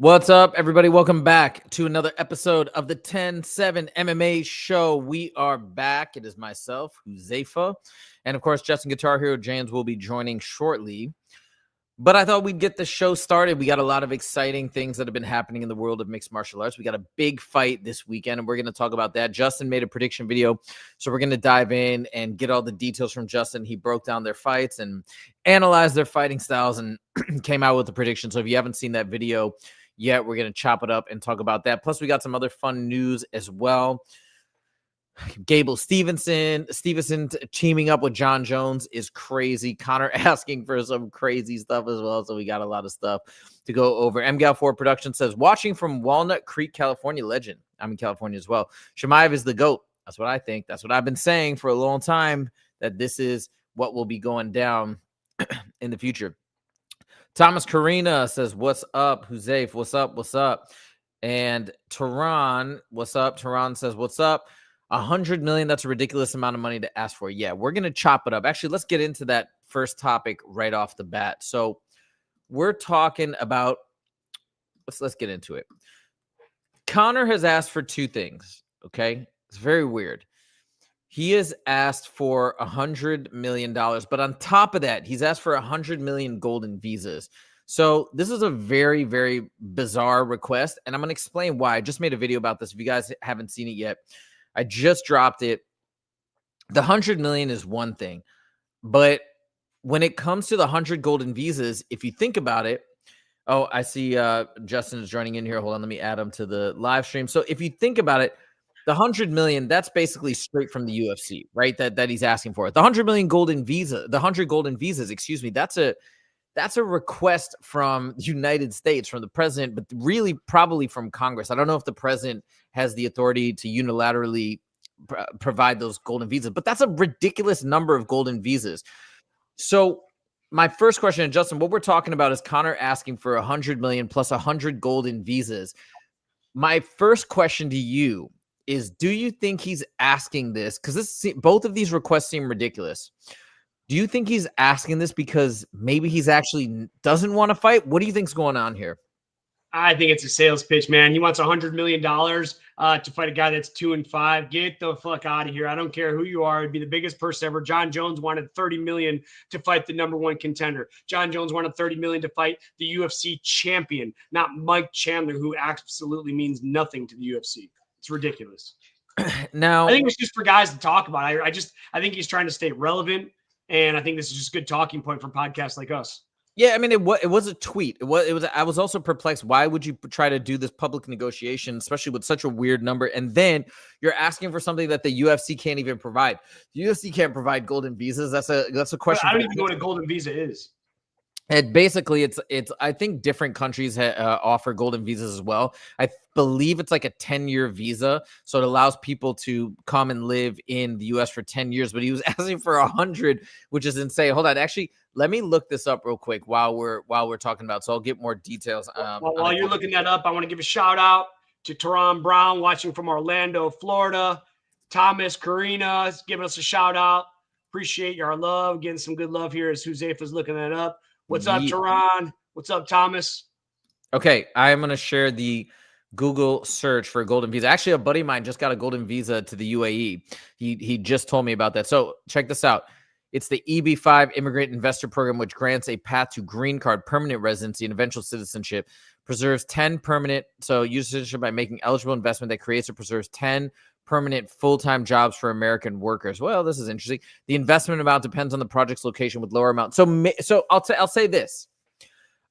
What's up, everybody? Welcome back to another episode of the 10-7 MMA show. We are back. It is myself, Huzaifa, and of course, Justin Guitar Hero James will be joining shortly. But I thought we'd get the show started. We got a lot of exciting things that have been happening in the world of mixed martial arts. We got a big fight this weekend, and we're going to talk about that. Justin made a prediction video, so we're going to dive in and get all the details from Justin. He broke down their fights and analyzed their fighting styles and came out with the prediction. So if you haven't seen that video yet, we're going to chop it up and talk about that. Plus, we got some other fun news as well. Gable Steveson teaming up with Jon Jones is crazy. Conor asking for some crazy stuff as well. So we got a lot of stuff to go over. MGAL4 Production says, watching from Walnut Creek, California, legend. I'm in California as well. Shemaev is the GOAT. That's what I think. That's what I've been saying for a long time, that this is what will be going down in the future. Thomas Karina says, what's up? Huzaif, what's up? What's up? And Tehran, what's up? Tehran says, what's up? 100 million, that's a ridiculous amount of money to ask for. Yeah, we're going to chop it up. Actually, let's get into that first topic right off the bat. So we're talking about, let's get into it. Conor has asked for two things, okay? It's very weird. He has asked for $100 million, but on top of that, he's asked for 100 million golden visas. So this is a very, very bizarre request, and I'm going to explain why. I just made a video about this. If you guys haven't seen it yet, I just dropped it. The 100 million is one thing, but when it comes to the 100 golden visas, if you think about it, oh, I see Justin is joining in here. Hold on, let me add him to the live stream. So if you think about it, the 100 million, that's basically straight from the UFC, right? That he's asking for. The 100 million golden visa, the 100 golden visas, excuse me, that's a request from the United States, from the president, but really probably from Congress. I don't know if the president has the authority to unilaterally provide those golden visas, but that's a ridiculous number of golden visas. So my first question, and Justin, what we're talking about is Conor asking for 100 million plus 100 golden visas. My first question to you is, do you think he's asking this? Because both of these requests seem ridiculous. Do you think he's asking this because maybe he's actually doesn't want to fight? What do you think's going on here? I think it's a sales pitch, man. He wants $100 million to fight a guy that's 2-5. Get the fuck out of here. I don't care who you are. It'd be the biggest purse ever. Jon Jones wanted $30 million to fight the number one contender. Jon Jones wanted $30 million to fight the UFC champion, not Mike Chandler, who absolutely means nothing to the UFC. It's ridiculous. Now, I think it's just for guys to talk about. I think he's trying to stay relevant, and I think this is just a good talking point for podcasts like us. Yeah, I mean, it was a tweet. It was. I was also perplexed. Why would you try to do this public negotiation, especially with such a weird number? And then you're asking for something that the UFC can't even provide. The UFC can't provide golden visas. That's a question. I don't even know what a golden visa is. And basically, it's. I think different countries offer golden visas as well. I believe it's like a 10-year visa, so it allows people to come and live in the U.S. for 10 years. But he was asking for 100, which is insane. Hold on, actually, let me look this up real quick while we're talking about. So I'll get more details. While you're looking that up, I want to give a shout out to Tehran Brown watching from Orlando, Florida. Thomas Karina is giving us a shout out. Appreciate your love. Getting some good love here as Huzaifa's looking that up. What's up, Tehran? What's up, Thomas? Okay, I am going to share the Google search for a golden visa. Actually, a buddy of mine just got a golden visa to the UAE. He just told me about that. So check this out. It's the EB-5 Immigrant Investor Program, which grants a path to green card, permanent residency, and eventual citizenship. Preserves 10 permanent, so use citizenship by making eligible investment that creates or preserves 10 permanent full-time jobs for American workers. Well, this is interesting. The investment amount depends on the project's location with lower amount. So I'll say this.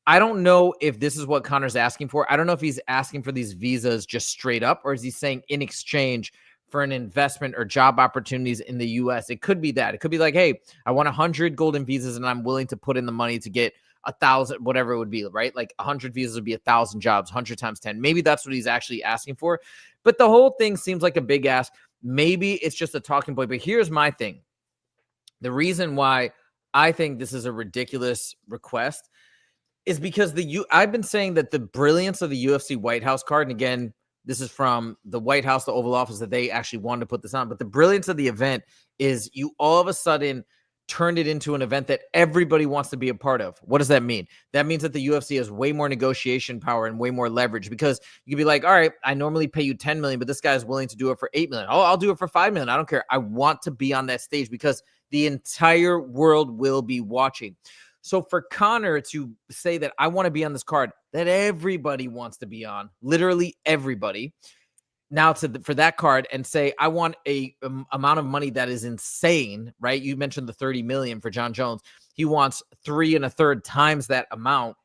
I don't know if this is what Conor's asking for. I don't know if he's asking for these visas just straight up, or is he saying in exchange for an investment or job opportunities in the U.S. It could be that. It could be like, hey, I want 100 golden visas and I'm willing to put in the money to get 1,000, whatever it would be, right? Like 100 visas would be 1,000 jobs, 100 times 10. Maybe that's what he's actually asking for. But the whole thing seems like a big ask. Maybe it's just a talking point. But here's my thing. The reason why I think this is a ridiculous request is because I've been saying that the brilliance of the UFC White House card, and again, this is from the White House, the Oval Office, that they actually wanted to put this on. But the brilliance of the event is you all of a sudden turned it into an event that everybody wants to be a part of. What does that mean? That means that the UFC has way more negotiation power and way more leverage, because you can be like, all right, I normally pay you 10 million, but this guy is willing to do it for 8 million. Oh, I'll do it for 5 million. I don't care. I want to be on that stage because the entire world will be watching. So for Conor to say that I want to be on this card that everybody wants to be on, literally everybody, now for that card, and say, I want a amount of money that is insane, right? You mentioned the 30 million for Jon Jones. He wants 3 1/3 times that amount.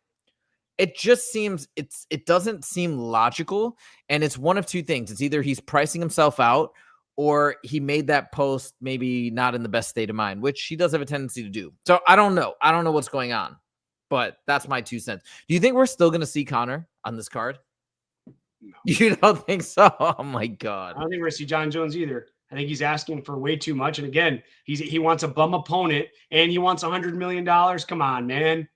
It just seems, it doesn't seem logical. And it's one of two things. It's either he's pricing himself out, or he made that post maybe not in the best state of mind, which he does have a tendency to do. So I don't know. I don't know what's going on, but that's my 2 cents. Do you think we're still going to see Conor on this card? No. You don't think so? Oh my God. I don't think we're going to see Jon Jones either. I think he's asking for way too much. And again, he wants a bum opponent, and he wants $100 million. Come on, man.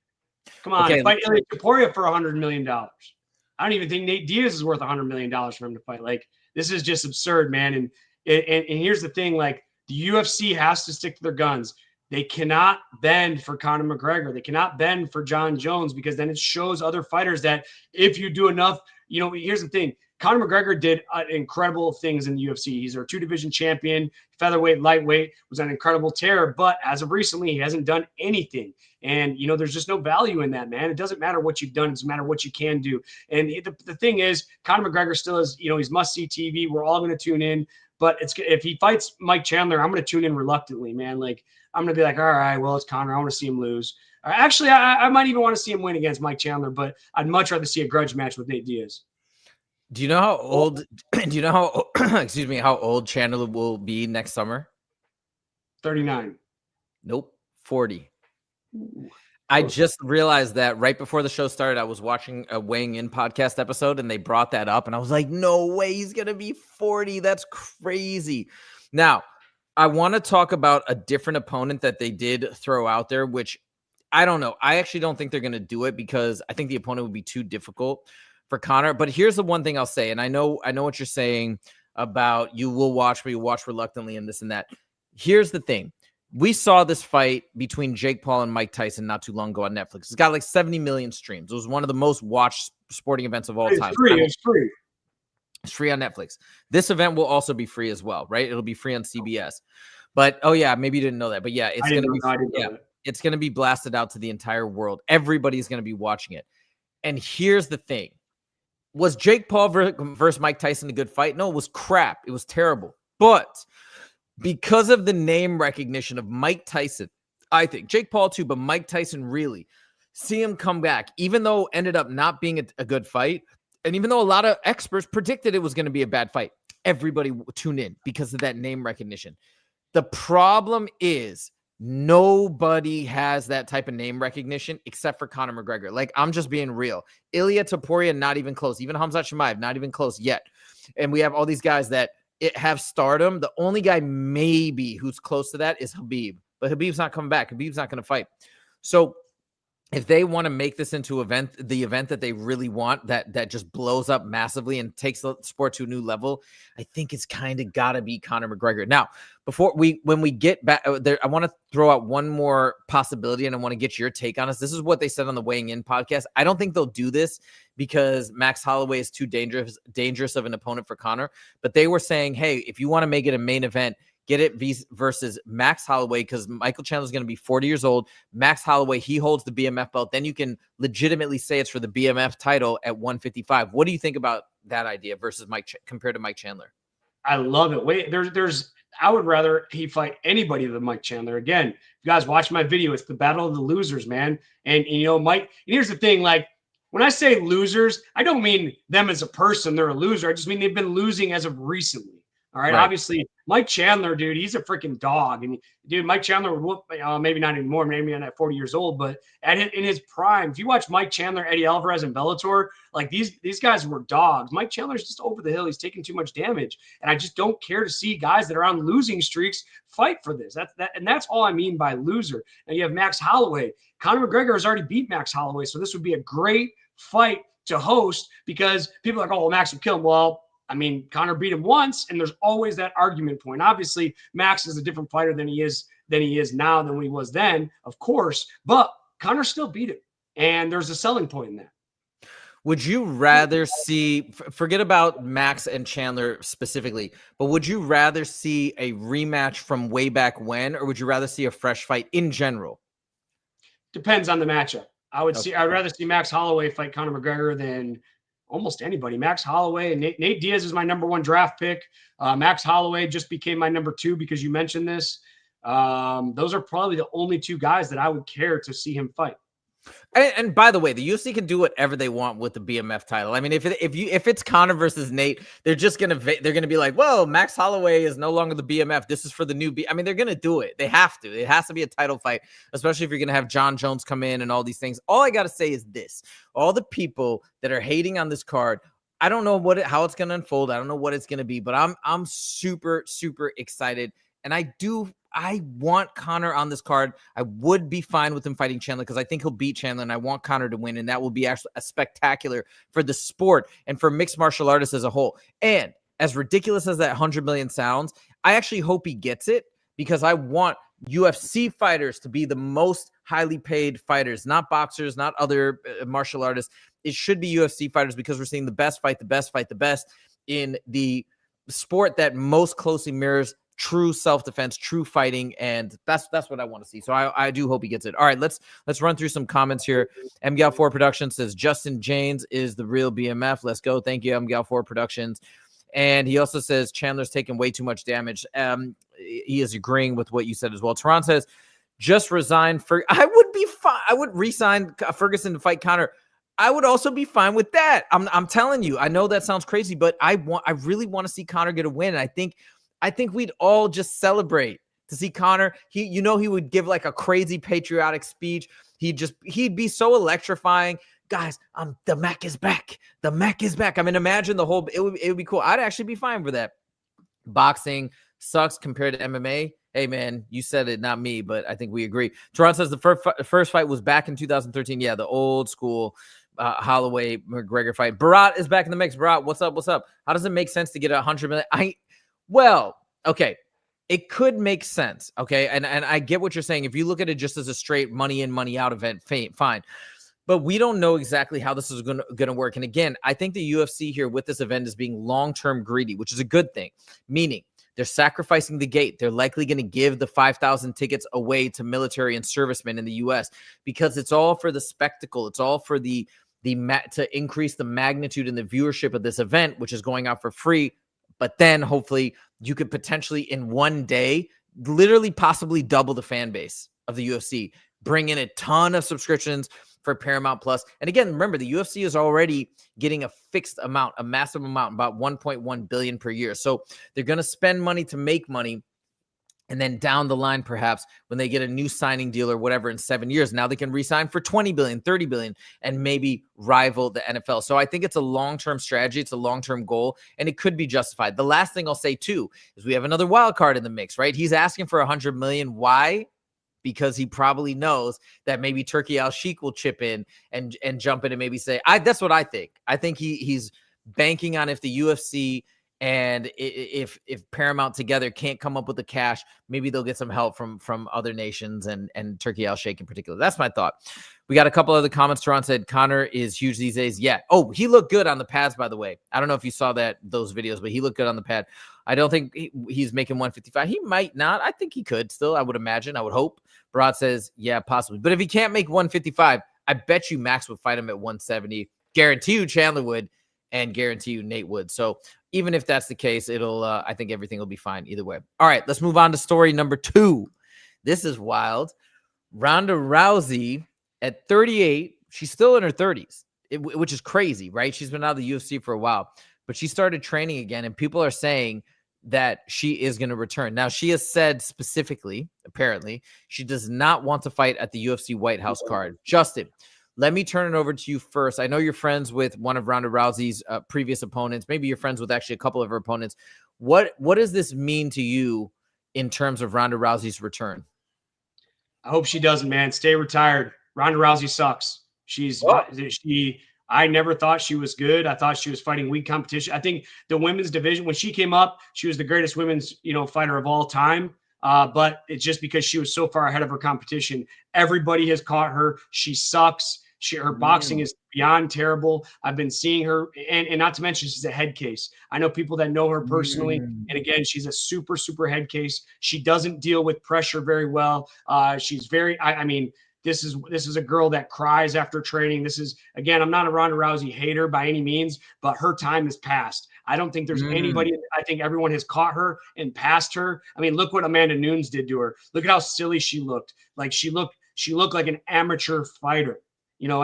Come on. Okay. Fight Ilya Topuria for $100 million. I don't even think Nate Diaz is worth $100 million for him to fight. Like, this is just absurd, man. And here's the thing, like, the UFC has to stick to their guns. They cannot bend for Conor McGregor. They cannot bend for Jon Jones, because then it shows other fighters that if you do enough, you know, here's the thing. Conor McGregor did incredible things in the UFC. He's our 2-division champion, featherweight, lightweight, was on incredible tear. But as of recently, he hasn't done anything. And, you know, there's just no value in that, man. It doesn't matter what you've done. It doesn't matter what you can do. And the thing is, Conor McGregor still is, you know, he's must-see TV. We're all going to tune in. But if he fights Mike Chandler, I'm going to tune in reluctantly, man. Like, I'm going to be like, all right, well, it's Conor. I want to see him lose. Actually, I might even want to see him win against Mike Chandler, but I'd much rather see a grudge match with Nate Diaz. Do you know how old? Do you know how? Excuse me, how old Chandler will be next summer? 39. Nope, 40. Ooh. I just realized that right before the show started. I was watching a weighing in podcast episode, and they brought that up, and I was like, "No way, he's gonna be 40. That's crazy." Now, I want to talk about a different opponent that they did throw out there, which I don't know. I actually don't think they're gonna do it, because I think the opponent would be too difficult for Conor. But here's the one thing I'll say, and I know what you're saying about you will watch, but you watch reluctantly and this and that. Here's the thing. We saw this fight between Jake Paul and Mike Tyson not too long ago on Netflix. It's got like 70 million streams. It was one of the most watched sporting events of all time. It's free. It's free on Netflix. This event will also be free as well, right? It'll be free on CBS. But, oh yeah, maybe you didn't know that. But yeah, it's going to be, it's going to be blasted out to the entire world. Everybody's going to be watching it. And here's the thing. Was Jake Paul versus Mike Tyson a good fight? No, it was crap. It was terrible. But because of the name recognition of Mike Tyson, I think Jake Paul too, but Mike Tyson really, see him come back, even though it ended up not being a good fight. And even though a lot of experts predicted it was going to be a bad fight, everybody tuned in because of that name recognition. The problem is nobody has that type of name recognition except for Conor McGregor. Like, I'm just being real. Ilya Topuria, not even close. Even Khamzat Chimaev, not even close yet. And we have all these guys that have stardom. The only guy maybe who's close to that is Khabib. But Khabib's not coming back. Khabib's not going to fight. So if they want to make this into the event that they really want, that just blows up massively and takes the sport to a new level, I think it's kind of got to be Conor McGregor. Now, when we get back there, I want to throw out one more possibility, and I want to get your take on this. This is what they said on the Weighing In podcast. I don't think they'll do this because Max Holloway is too dangerous of an opponent for Conor. But they were saying, hey, if you want to make it a main event, get it versus Max Holloway, because Michael Chandler's going to be 40 years old. Max Holloway, he holds the BMF belt. Then you can legitimately say it's for the BMF title at 155. What do you think about that idea versus compared to Mike Chandler? I love it. Wait, I would rather he fight anybody than Mike Chandler. Again, if you guys watch my video, it's the battle of the losers, man. And you know, Mike, and here's the thing, like, when I say losers, I don't mean them as a person, they're a loser. I just mean they've been losing as of recently. All right. Obviously, Mike Chandler, dude, he's a freaking dog. And dude, Mike Chandler would whoop, maybe not anymore, maybe not at 40 years old, but in his prime, if you watch Mike Chandler, Eddie Alvarez, and Bellator, like these guys were dogs. Mike Chandler's just over the hill. He's taking too much damage. And I just don't care to see guys that are on losing streaks fight for this. That's all I mean by loser. Now you have Max Holloway. Conor McGregor has already beat Max Holloway. So this would be a great fight to host, because people are like, oh, well, Max would kill him. Well, I mean, Conor beat him once, and there's always that argument point. Obviously, Max is a different fighter than he is than he is now than he was then, of course. But Conor still beat him. And there's a selling point in that. Would you rather see, forget about Max and Chandler specifically, but would you rather see a rematch from way back when, or would you rather see a fresh fight in general? Depends on the matchup. I'd rather see Max Holloway fight Conor McGregor than almost anybody. Max Holloway and Nate Diaz is my #1 draft pick. Max Holloway just became my #2 because you mentioned this. Those are probably the only two guys that I would care to see him fight. And by the way, the UFC can do whatever they want with the BMF title. I mean, if it's Conor versus Nate, they're gonna be like, well, Max Holloway is no longer the BMF. This is for the new I mean, they're gonna do it. They have to. It has to be a title fight, especially if you're gonna have Jon Jones come in and all these things. All I gotta say is this: all the people that are hating on this card, I don't know how it's gonna unfold. I don't know what it's gonna be, but I'm super excited, and I want Conor on this card. I would be fine with him fighting Chandler because I think he'll beat Chandler, and I want Conor to win, and that will be actually a spectacular for the sport and for mixed martial artists as a whole. And as ridiculous as that 100 million sounds, I actually hope he gets it because I want UFC fighters to be the most highly paid fighters, not boxers, not other martial artists. It should be UFC fighters because we're seeing the best fight the best in the sport that most closely mirrors true self-defense, true fighting, and that's what I want to see. So I do hope he gets it. All right, let's run through some comments here. MGAL4 Productions says Justin James is the real BMF. Let's go. Thank you, MGAL4 Productions. And he also says Chandler's taking way too much damage. He is agreeing with what you said as well. Tehran says just resign. I would be fine. I would resign Ferguson to fight Conor. I would also be fine with that. I'm telling you. I know that sounds crazy, but I really want to see Conor get a win. And I think we'd all just celebrate to see Conor. He would give like a crazy patriotic speech. He'd be so electrifying. Guys, the Mac is back. The Mac is back. I mean, imagine it would be cool. I'd actually be fine with that. Boxing sucks compared to MMA. Hey man, you said it, not me, but I think we agree. Tehran says the first fight was back in 2013. Yeah, the old school Holloway McGregor fight. Barat is back in the mix. Barat, what's up? What's up? How does it make sense to get 100 million? Well, okay, it could make sense, okay? And I get what you're saying. If you look at it just as a straight money in, money out event, fine. But we don't know exactly how this is going to work. And again, I think the UFC here with this event is being long-term greedy, which is a good thing, meaning they're sacrificing the gate. They're likely going to give the 5,000 tickets away to military and servicemen in the U.S. because it's all for the spectacle. It's all for to increase the magnitude and the viewership of this event, which is going out for free. But then hopefully you could potentially in one day, literally possibly double the fan base of the UFC, bring in a ton of subscriptions for Paramount Plus. And again, remember, the UFC is already getting a fixed amount, a massive amount, about 1.1 billion per year. So they're going to spend money to make money. And then down the line, perhaps when they get a new signing deal or whatever in 7 years, now they can re-sign for 20 billion, 30 billion, and maybe rival the NFL. So I think it's a long-term strategy. It's a long-term goal, and it could be justified. The last thing I'll say too is we have another wild card in the mix, right? He's asking for 100 million. Why? Because he probably knows that maybe Turki Al-Sheikh will chip in and jump in and maybe say, that's what I think. I think he's banking on if the UFC and if Paramount together can't come up with the cash, maybe they'll get some help from other nations and Turki Al-Sheikh in particular. That's my thought. We got a couple other comments. Tehran said Conor is huge these days. Yeah. Oh, he looked good on the pads, by the way. I don't know if you saw those videos, but he looked good on the pad. I don't think he's making 155. He might not. I think he could still. I would imagine. I would hope. Barat says, yeah, possibly. But if he can't make 155, I bet you Max would fight him at 170. Guarantee you Chandler would, and guarantee you Nate would. So even if that's the case, I think everything will be fine either way. All right, let's move on to story number 2. This is wild. Ronda Rousey at 38, she's still in her 30s, which is crazy, right? She's been out of the UFC for a while, but she started training again, and people are saying that she is going to return. Now, she has said specifically, apparently, she does not want to fight at the UFC White House card. Justin, let me turn it over to you first. I know you're friends with one of Ronda Rousey's previous opponents. Maybe you're friends with actually a couple of her opponents. What does this mean to you in terms of Ronda Rousey's return? I hope she doesn't, man. Stay retired. Ronda Rousey sucks. I never thought she was good. I thought she was fighting weak competition. I think the women's division, when she came up, she was the greatest women's, fighter of all time. But it's just because she was so far ahead of her competition. Everybody has caught her. She sucks. Her boxing is beyond terrible. I've been seeing her, and not to mention she's a head case. I know people that know her personally, and again, she's a super, super head case. She doesn't deal with pressure very well. She's very, I mean, this is a girl that cries after training. This is, again, I'm not a Ronda Rousey hater by any means, but her time has passed. I don't think there's anybody. I think everyone has caught her and passed her. I mean, look what Amanda Nunes did to her. Look at how silly she looked. Like she looked like an amateur fighter. You know,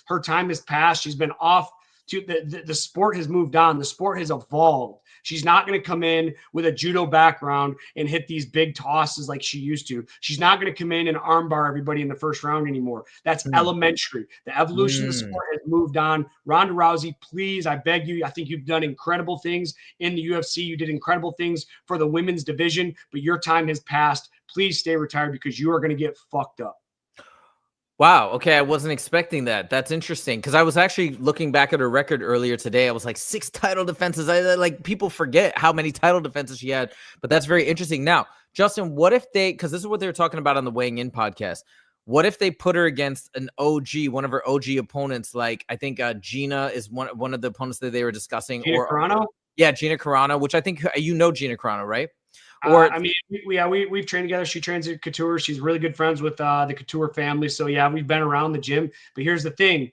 her time has passed. She's been off to the sport has moved on. The sport has evolved. She's not going to come in with a judo background and hit these big tosses like she used to. She's not going to come in and armbar everybody in the first round anymore. That's elementary. The evolution of the sport has moved on. Ronda Rousey, please, I beg you. I think you've done incredible things in the UFC. You did incredible things for the women's division, but your time has passed. Please stay retired because you are going to get fucked up. Wow. Okay. I wasn't expecting that. That's interesting. Cause I was actually looking back at her record earlier today. I was like 6 title defenses. I like people forget how many title defenses she had, but that's very interesting. Now, Justin, what if cause this is what they were talking about on the Weighing In podcast. What if they put her against an OG, one of her OG opponents? Like I think Gina is one of the opponents that they were discussing. Gina Carano? Yeah. Gina Carano, which I think Gina Carano, right? I mean, we've trained together. She trains at Couture. She's really good friends with the Couture family. So yeah, we've been around the gym. But here's the thing.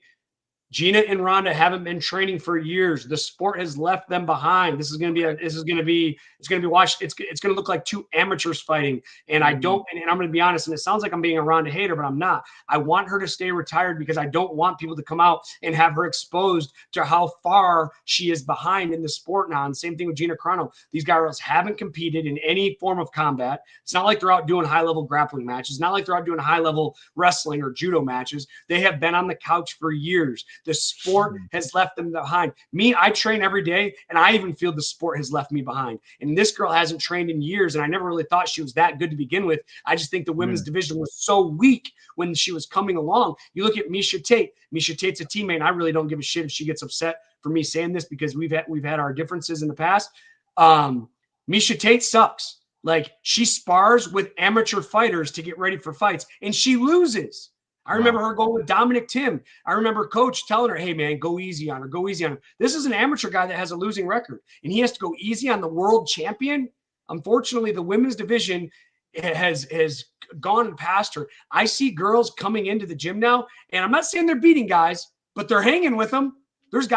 Gina and Ronda haven't been training for years. The sport has left them behind. It's going to be watched. It's going to look like 2 amateurs fighting. And I don't, and I'm going to be honest, and it sounds like I'm being a Ronda hater, but I'm not. I want her to stay retired because I don't want people to come out and have her exposed to how far she is behind in the sport now. And same thing with Gina Carano. These girls haven't competed in any form of combat. It's not like they're out doing high-level grappling matches. It's not like they're out doing high-level wrestling or judo matches. They have been on the couch for years. The sport has left them behind. Me, I train every day, and I even feel the sport has left me behind. And this girl hasn't trained in years, and I never really thought she was that good to begin with. I just think the women's division was so weak when she was coming along. You look at Miesha Tate. Miesha Tate's a teammate, and I really don't give a shit if she gets upset for me saying this because we've had our differences in the past. Miesha Tate sucks. Like, she spars with amateur fighters to get ready for fights, and she loses. I remember her going with Dominic Tim. I remember coach telling her, hey, man, go easy on her. Go easy on her. This is an amateur guy that has a losing record, and he has to go easy on the world champion. Unfortunately, the women's division has gone past her. I see girls coming into the gym now, and I'm not saying they're beating guys, but they're hanging with them. There's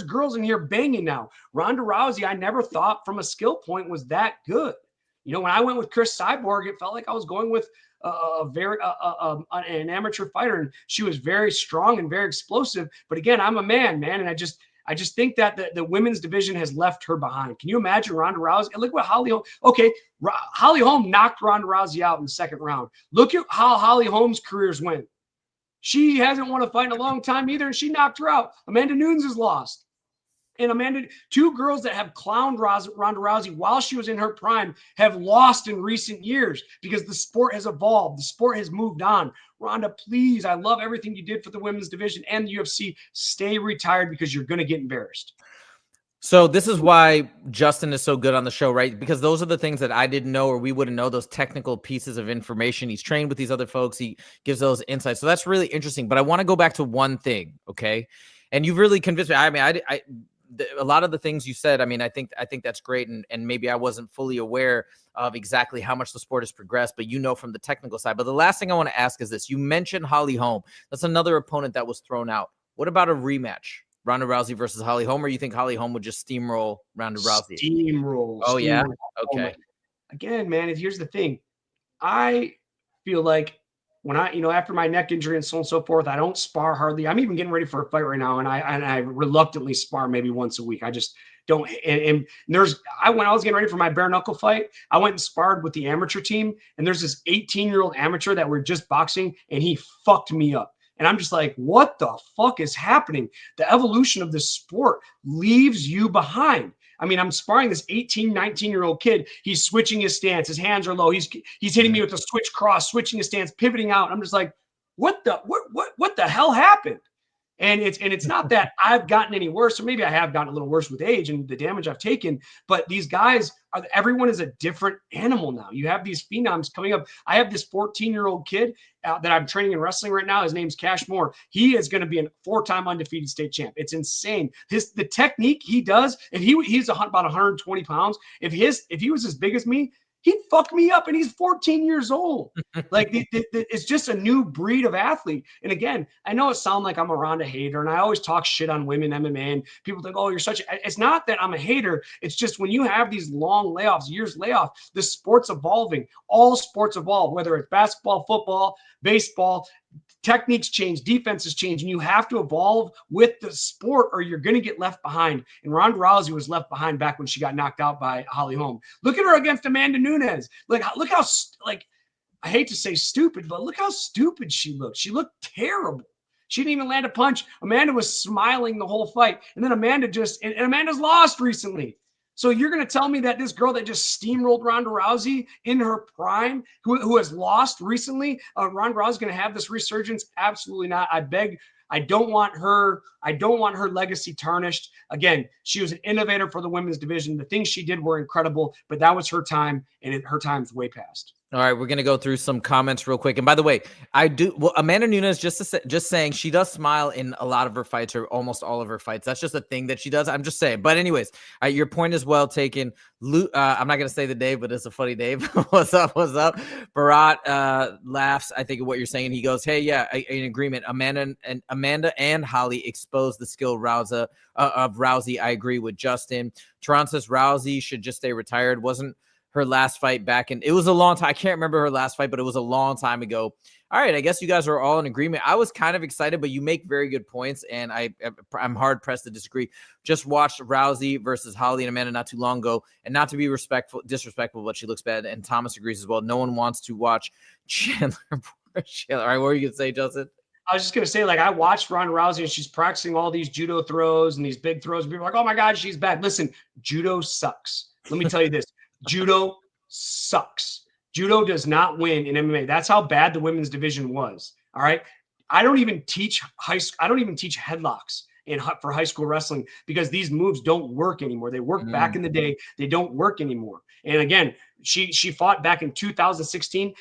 girls in here banging now. Ronda Rousey, I never thought from a skill point was that good. You know, when I went with Chris Cyborg, it felt like I was going with an amateur fighter, and she was very strong and very explosive. But again, I'm a man, and I just think that the women's division has left her behind. Can you imagine Ronda Rousey? And look what Holly Holm. Okay, Holly Holm knocked Ronda Rousey out in the 2nd round. Look at how Holly Holm's careers went. She hasn't won a fight in a long time either, and she knocked her out. Amanda Nunes has lost. And 2 girls that have clowned Ronda Rousey while she was in her prime have lost in recent years because the sport has evolved. The sport has moved on. Ronda, please, I love everything you did for the women's division and the UFC. Stay retired because you're going to get embarrassed. So this is why Justin is so good on the show, right? Because those are the things that I didn't know or we wouldn't know, those technical pieces of information. He's trained with these other folks. He gives those insights. So that's really interesting. But I want to go back to one thing, okay? And you've really convinced me. I mean, a lot of the things you said, I mean, I think that's great. And maybe I wasn't fully aware of exactly how much the sport has progressed, but you know, from the technical side. But the last thing I want to ask is this. You mentioned Holly Holm. That's another opponent that was thrown out. What about a rematch? Ronda Rousey versus Holly Holm, or you think Holly Holm would just steamroll Ronda Rousey? Steamroll. Oh, yeah? Okay. Again, man, here's the thing. I feel like when after my neck injury and so on and so forth, I don't spar hardly. I'm even getting ready for a fight right now, and I reluctantly spar maybe once a week. I just don't. And when I was getting ready for my bare knuckle fight, I went and sparred with the amateur team, and there's this 18-year-old amateur that were just boxing, and he fucked me up. And I'm just like, what the fuck is happening? The evolution of this sport leaves you behind. I mean, I'm sparring this 18, 19-year-old kid. He's switching his stance. His hands are low. He's hitting me with a switch cross, switching his stance, pivoting out. I'm just like, what the hell happened? And it's not that I've gotten any worse, or maybe I have gotten a little worse with age and the damage I've taken, but these guys everyone is a different animal now. You have these phenoms coming up. I have this 14-year-old kid that I'm training in wrestling right now. His name's Cash Moore. He is going to be a 4-time undefeated state champ. It's insane. The technique he does, if he's about 120 pounds, if he was as big as me, he'd fuck me up, and he's 14 years old. Like it's just a new breed of athlete. And again, I know it sounds like I'm a Ronda hater, and I always talk shit on women MMA, and people think, oh, you're such a, it's not that I'm a hater. It's just when you have these long layoffs, years layoff, the sport's evolving. All sports evolve, whether it's basketball, football, baseball. Techniques change, defenses change, and you have to evolve with the sport or you're going to get left behind. And Ronda Rousey was left behind back when she got knocked out by Holly Holm. Look at her against Amanda Nunes. Look how, I hate to say stupid, but look how stupid she looked. She looked terrible. She didn't even land a punch. Amanda was smiling the whole fight. And then Amanda's lost recently. So you're going to tell me that this girl that just steamrolled Ronda Rousey in her prime, who has lost recently, Ronda Rousey is going to have this resurgence? Absolutely not. I don't want her legacy tarnished. Again, she was an innovator for the women's division. The things she did were incredible, but that was her time, and her time's way past. All right, we're going to go through some comments real quick. And by the way, Amanda Nunes, just saying, she does smile in a lot of her fights, or almost all of her fights. That's just a thing that she does. I'm just saying. But anyways, your point is well taken. I'm not going to say the name, but it's a funny name. What's up? Barat laughs, I think, at what you're saying. He goes, hey, yeah, in agreement. Amanda and Holly exposed the skill of Rousey. I agree with Justin. Teron says Rousey should just stay retired. Wasn't her last fight back in, it was a long time. I can't remember her last fight, but it was a long time ago. All right, I guess you guys are all in agreement. I was kind of excited, but you make very good points, and I'm hard pressed to disagree. Just watched Rousey versus Holly and Amanda not too long ago, and not to be disrespectful, but she looks bad. And Thomas agrees as well. No one wants to watch Chandler. All right, what were you gonna say, Justin? I was just going to say, I watched Ronda Rousey, and she's practicing all these judo throws and these big throws. And people are like, oh my God, she's bad. Listen, judo sucks. Let me tell you this. Judo sucks. Judo does not win in MMA. That's how bad the women's division was. All right. I don't even teach headlocks for high school wrestling, because these moves don't work anymore. They worked back in the day. They don't work anymore. And again, she fought back in 2016.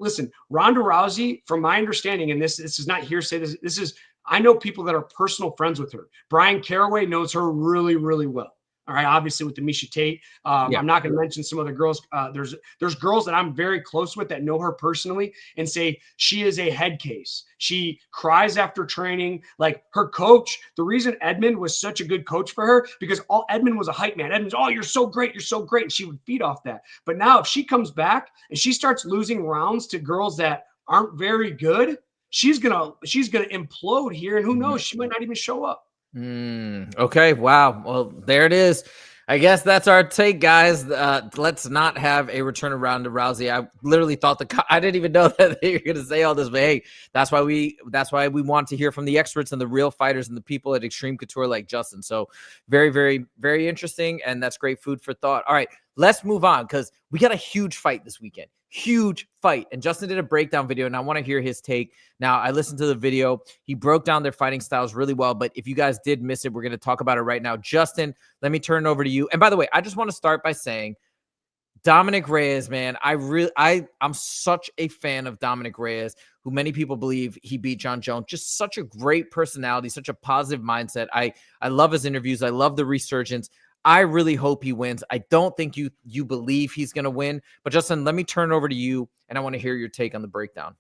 Listen, Ronda Rousey, from my understanding, and this is not hearsay. This is, I know people that are personal friends with her. Brian Caraway knows her really, really well. All right, obviously with the Misha Tate. I'm not going to mention some other girls. There's girls that I'm very close with that know her personally and say she is a head case. She cries after training. Like her coach, the reason Edmund was such a good coach for her, because Edmund was a hype man. Edmund's, oh, you're so great, and she would feed off that. But now if she comes back and she starts losing rounds to girls that aren't very good, she's gonna implode here, and who knows, she might not even show up. Okay. Wow. Well, there it is. I guess that's our take, guys. Let's not have a return of Ronda Rousey. I literally thought I didn't even know that they were going to say all this, but hey, that's why we want to hear from the experts and the real fighters and the people at Extreme Couture like Justin. So very, very, very interesting. And that's great food for thought. All right, let's move on, because we got a huge fight this weekend. Huge fight. And Justin did a breakdown video, and I want to hear his take. Now, I listened to the video. He broke down their fighting styles really well, but if you guys did miss it, we're going to talk about it right now. Justin, let me turn it over to you. And by the way, I just want to start by saying, Dominick Reyes, man, I'm such a fan of Dominick Reyes, who many people believe he beat Jon Jones. Just such a great personality, such a positive mindset. I love his interviews. I love the resurgence. I really hope he wins. I don't think you believe he's going to win. But Justin, let me turn it over to you, and I want to hear your take on the breakdown.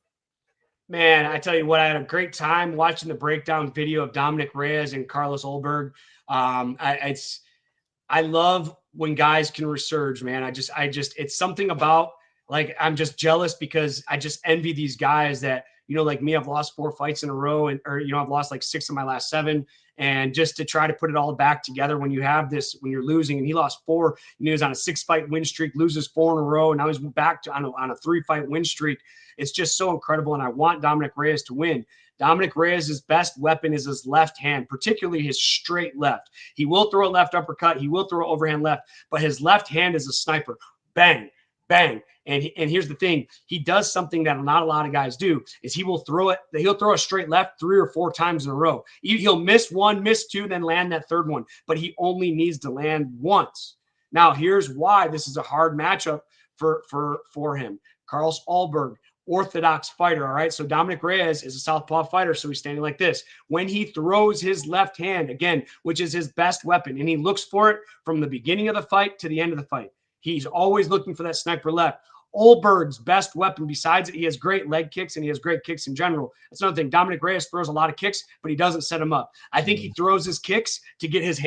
Man, I tell you what, I had a great time watching the breakdown video of Dominick Reyes and Carlos Ulberg. I love when guys can resurge, man. It's something about, I'm just jealous, because I just envy these guys that, like me, I've lost 4 fights in a row, I've lost 6 of my last 7. And just to try to put it all back together when you're losing, and he lost 4, he was on a 6-fight win streak, loses 4 in a row. And now he's back on a 3-fight win streak. It's just so incredible. And I want Dominick Reyes to win. Dominick Reyes' best weapon is his left hand, particularly his straight left. He will throw a left uppercut. He will throw overhand left, but his left hand is a sniper. Bang, bang. And here's the thing. He does something that not a lot of guys do is he'll throw a straight left 3 or 4 times in a row. He'll miss 1, miss 2, then land that 3rd one, but he only needs to land once. Now, here's why this is a hard matchup for him. Carlos Ulberg, orthodox fighter. All right. So Dominick Reyes is a southpaw fighter. So he's standing like this. When he throws his left hand, again, which is his best weapon, and he looks for it from the beginning of the fight to the end of the fight, he's always looking for that sniper left. Ulberg's best weapon, besides it, he has great leg kicks and he has great kicks in general. That's another thing. Dominick Reyes throws a lot of kicks, but he doesn't set them up. I think he throws his kicks to get his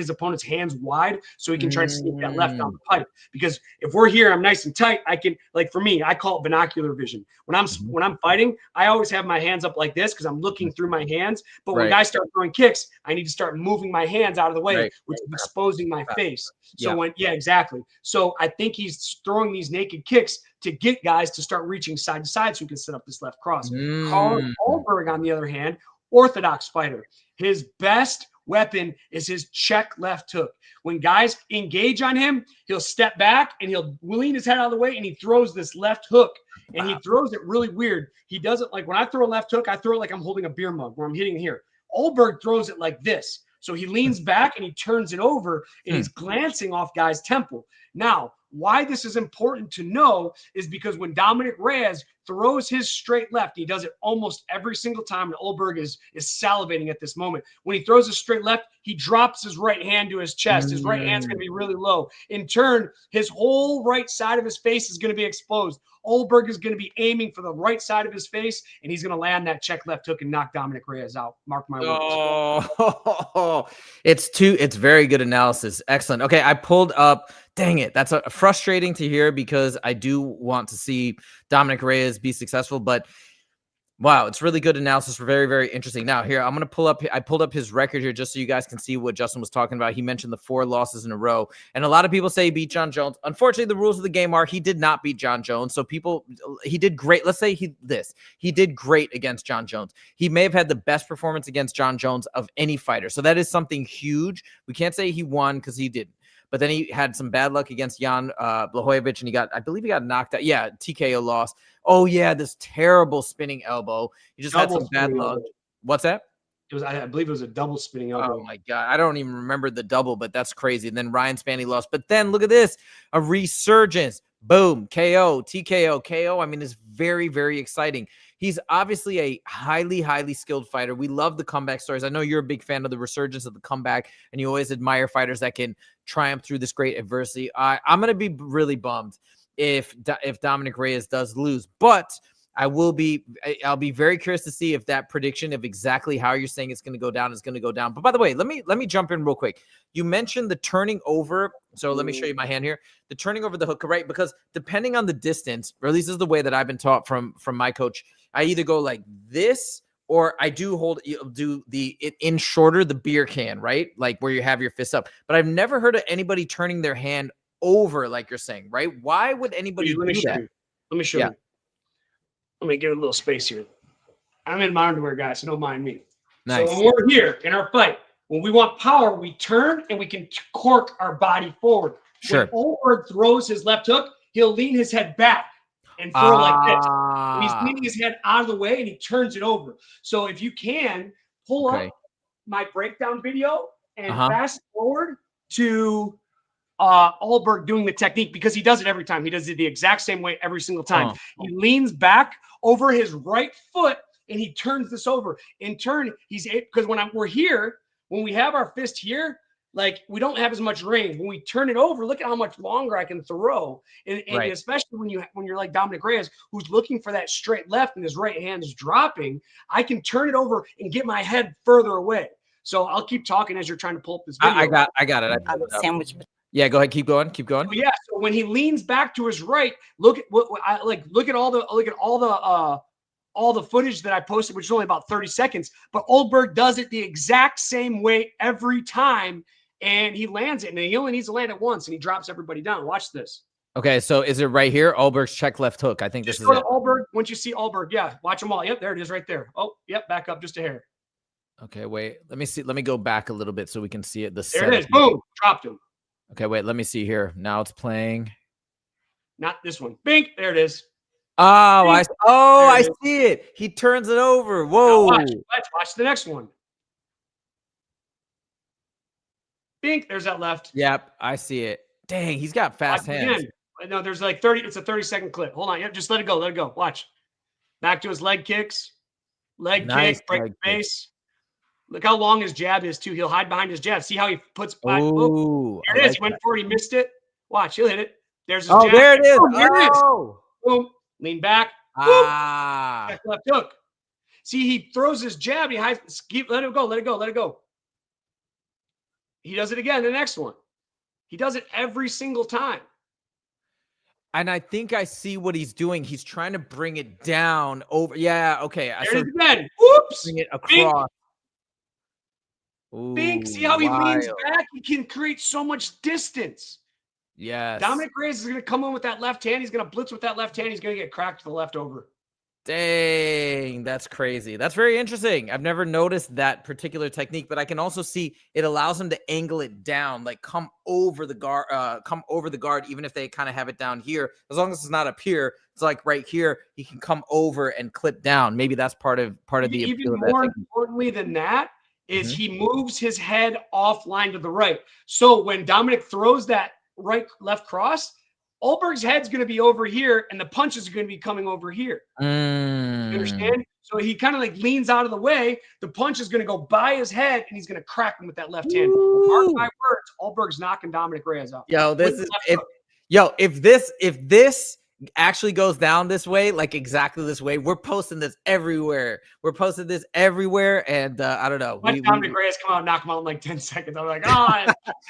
opponent's hands wide so he can try to sneak that left down the pipe. Because if we're here, I'm nice and tight. I can, like for me, I call it binocular vision. When I'm fighting, I always have my hands up like this because I'm looking through my hands. But when guys start throwing kicks, I need to start moving my hands out of the way, which is exposing my face. So exactly. So I think he's throwing these naked kicks to get guys to start reaching side to side so he can set up this left cross. Carlos Ulberg, on the other hand, orthodox fighter. His best weapon is his check left hook. When guys engage on him, he'll step back and he'll lean his head out of the way and he throws this left hook. And he throws it really weird. He does it like when I throw a left hook, I throw it like I'm holding a beer mug where I'm hitting here. Ulberg throws it like this. So he leans back and he turns it over and he's glancing off guys' temple. Now, why this is important to know is because when Dominick Reyes throws his straight left, he does it almost every single time, and Ulberg is salivating at this moment. When he throws a straight left, he drops his right hand to his chest. His right hand's going to be really low. In turn, his whole right side of his face is going to be exposed. Ulberg is going to be aiming for the right side of his face, and he's going to land that check left hook and knock Dominick Reyes out. Mark my words. Oh, it's very good analysis. Excellent. Okay, I pulled up. Dang it. That's frustrating to hear because I do want to see Dominick Reyes be successful, but wow, it's really good analysis. Very, very interesting. Now here, I'm going to I pulled up his record here just so you guys can see what Justin was talking about. He mentioned the 4 losses in a row, and a lot of people say he beat Jon Jones. Unfortunately, the rules of the game are he did not beat Jon Jones. So he did great. Let's say he did great against Jon Jones. He may have had the best performance against Jon Jones of any fighter. So that is something huge. We can't say he won because he didn't. But then he had some bad luck against Jan Blachowicz, and I believe he got knocked out. Yeah, TKO loss. Oh, yeah, this terrible spinning elbow. He just had some bad luck. What's that? I believe it was a double spinning elbow. Oh, my God. I don't even remember the double, but that's crazy. And then Ryan Spanny lost. But then look at this. A resurgence. Boom. KO. TKO. KO. I mean, it's very, very exciting. He's obviously a highly, highly skilled fighter. We love the comeback stories. I know you're a big fan of the resurgence of the comeback, and you always admire fighters that can triumph through this great adversity. I'm going to be really bummed if Dominick Reyes does lose, but I'll be very curious to see if that prediction of exactly how you're saying it's going to go down is going to go down. But by the way, let me jump in real quick. You mentioned the turning over. So let me show you my hand here. The turning over the hook, right? Because depending on the distance, or at least this is the way that I've been taught from my coach, I either go like this or I do in shorter, the beer can, right? Like where you have your fists up. But I've never heard of anybody turning their hand over like you're saying, right? Why would anybody do that? Let me show you. Let me give it a little space here. I'm in my underwear, guys, so don't mind me. Nice. So when we're here in our fight, when we want power, we turn and we can cork our body forward. Sure. When Ulberg throws his left hook, he'll lean his head back and throw like this. And he's leaning his head out of the way and he turns it over. So if you can, pull up my breakdown video and fast forward to Ulberg doing the technique, because he does it every time. He does it the exact same way every single time. He leans back over his right foot and he turns this over. In turn, because we're here, when we have our fist here, like we don't have as much range. When we turn it over, look at how much longer I can throw. And especially when you're like Dominick Reyes, who's looking for that straight left and his right hand is dropping, I can turn it over and get my head further away. So I'll keep talking as you're trying to pull up this video. I got it. Sandwich. Yeah, go ahead. Keep going. So, yeah. So when he leans back to his right, look at all the footage that I posted, which is only about 30 seconds. But Ulberg does it the exact same way every time, and he lands it. And he only needs to land it once, and he drops everybody down. Watch this. Okay, so is it right here? Ulberg's check left hook. I think this is it. Ulberg. Once you see Ulberg, watch them all. Yep, there it is, right there. Oh, yep, back up just a hair. Okay, wait. Let me see. Let me go back a little bit so we can see it. There it is. Boom, dropped him. Okay, wait, let me see here. Now it's playing. Not this one. Bink. There it is. Oh, I is. see it. He turns it over. Now Whoa. watch the next one. Bink. There's that left. Yep, I see it. Dang, he's got fast hands. No, there's like 30. It's a 30-second clip. Hold on. Yep, just let it go. Let it go. Watch. Back to his leg kicks. Leg kick. Break the base. Look how long his jab is, too. He'll hide behind his jab. See how he puts. Oh, there it is. Went for it. He missed it. Watch. He'll hit it. There's his jab. There it is. Oh, there it is. Boom. Lean back. Ah. Left hook. See, he throws his jab. He hides. Let it go. Let it go. Let it go. He does it again. The next one. He does it every single time. And I think I see what he's doing. He's trying to bring it down over. Yeah, okay. There it is again. Whoops. Bring it across. Bink. See how he leans back? He can create so much distance. Yes. Dominick Reyes is going to come in with that left hand. He's going to blitz with that left hand. He's going to get cracked to the left over. Dang, that's crazy. That's very interesting. I've never noticed that particular technique, but I can also see it allows him to angle it down, like come over the guard, even if they kind of have it down here. As long as it's not up here, it's like right here, he can come over and clip down. Maybe that's part of the even more importantly than that is he moves his head offline to the right. So when Dominick throws that right-left cross, Ulberg's head's going to be over here, and the punches are going to be coming over here. You understand? So he kind of like leans out of the way. The punch is going to go by his head, and he's going to crack him with that left hand. Mark my words, Ulberg's knocking Dominick Reyes out. Yo, if this actually goes down this way, like exactly this way, we're posting this everywhere. And I don't know. Dominick Reyes come out and knock him out in like 10 seconds. I'm like,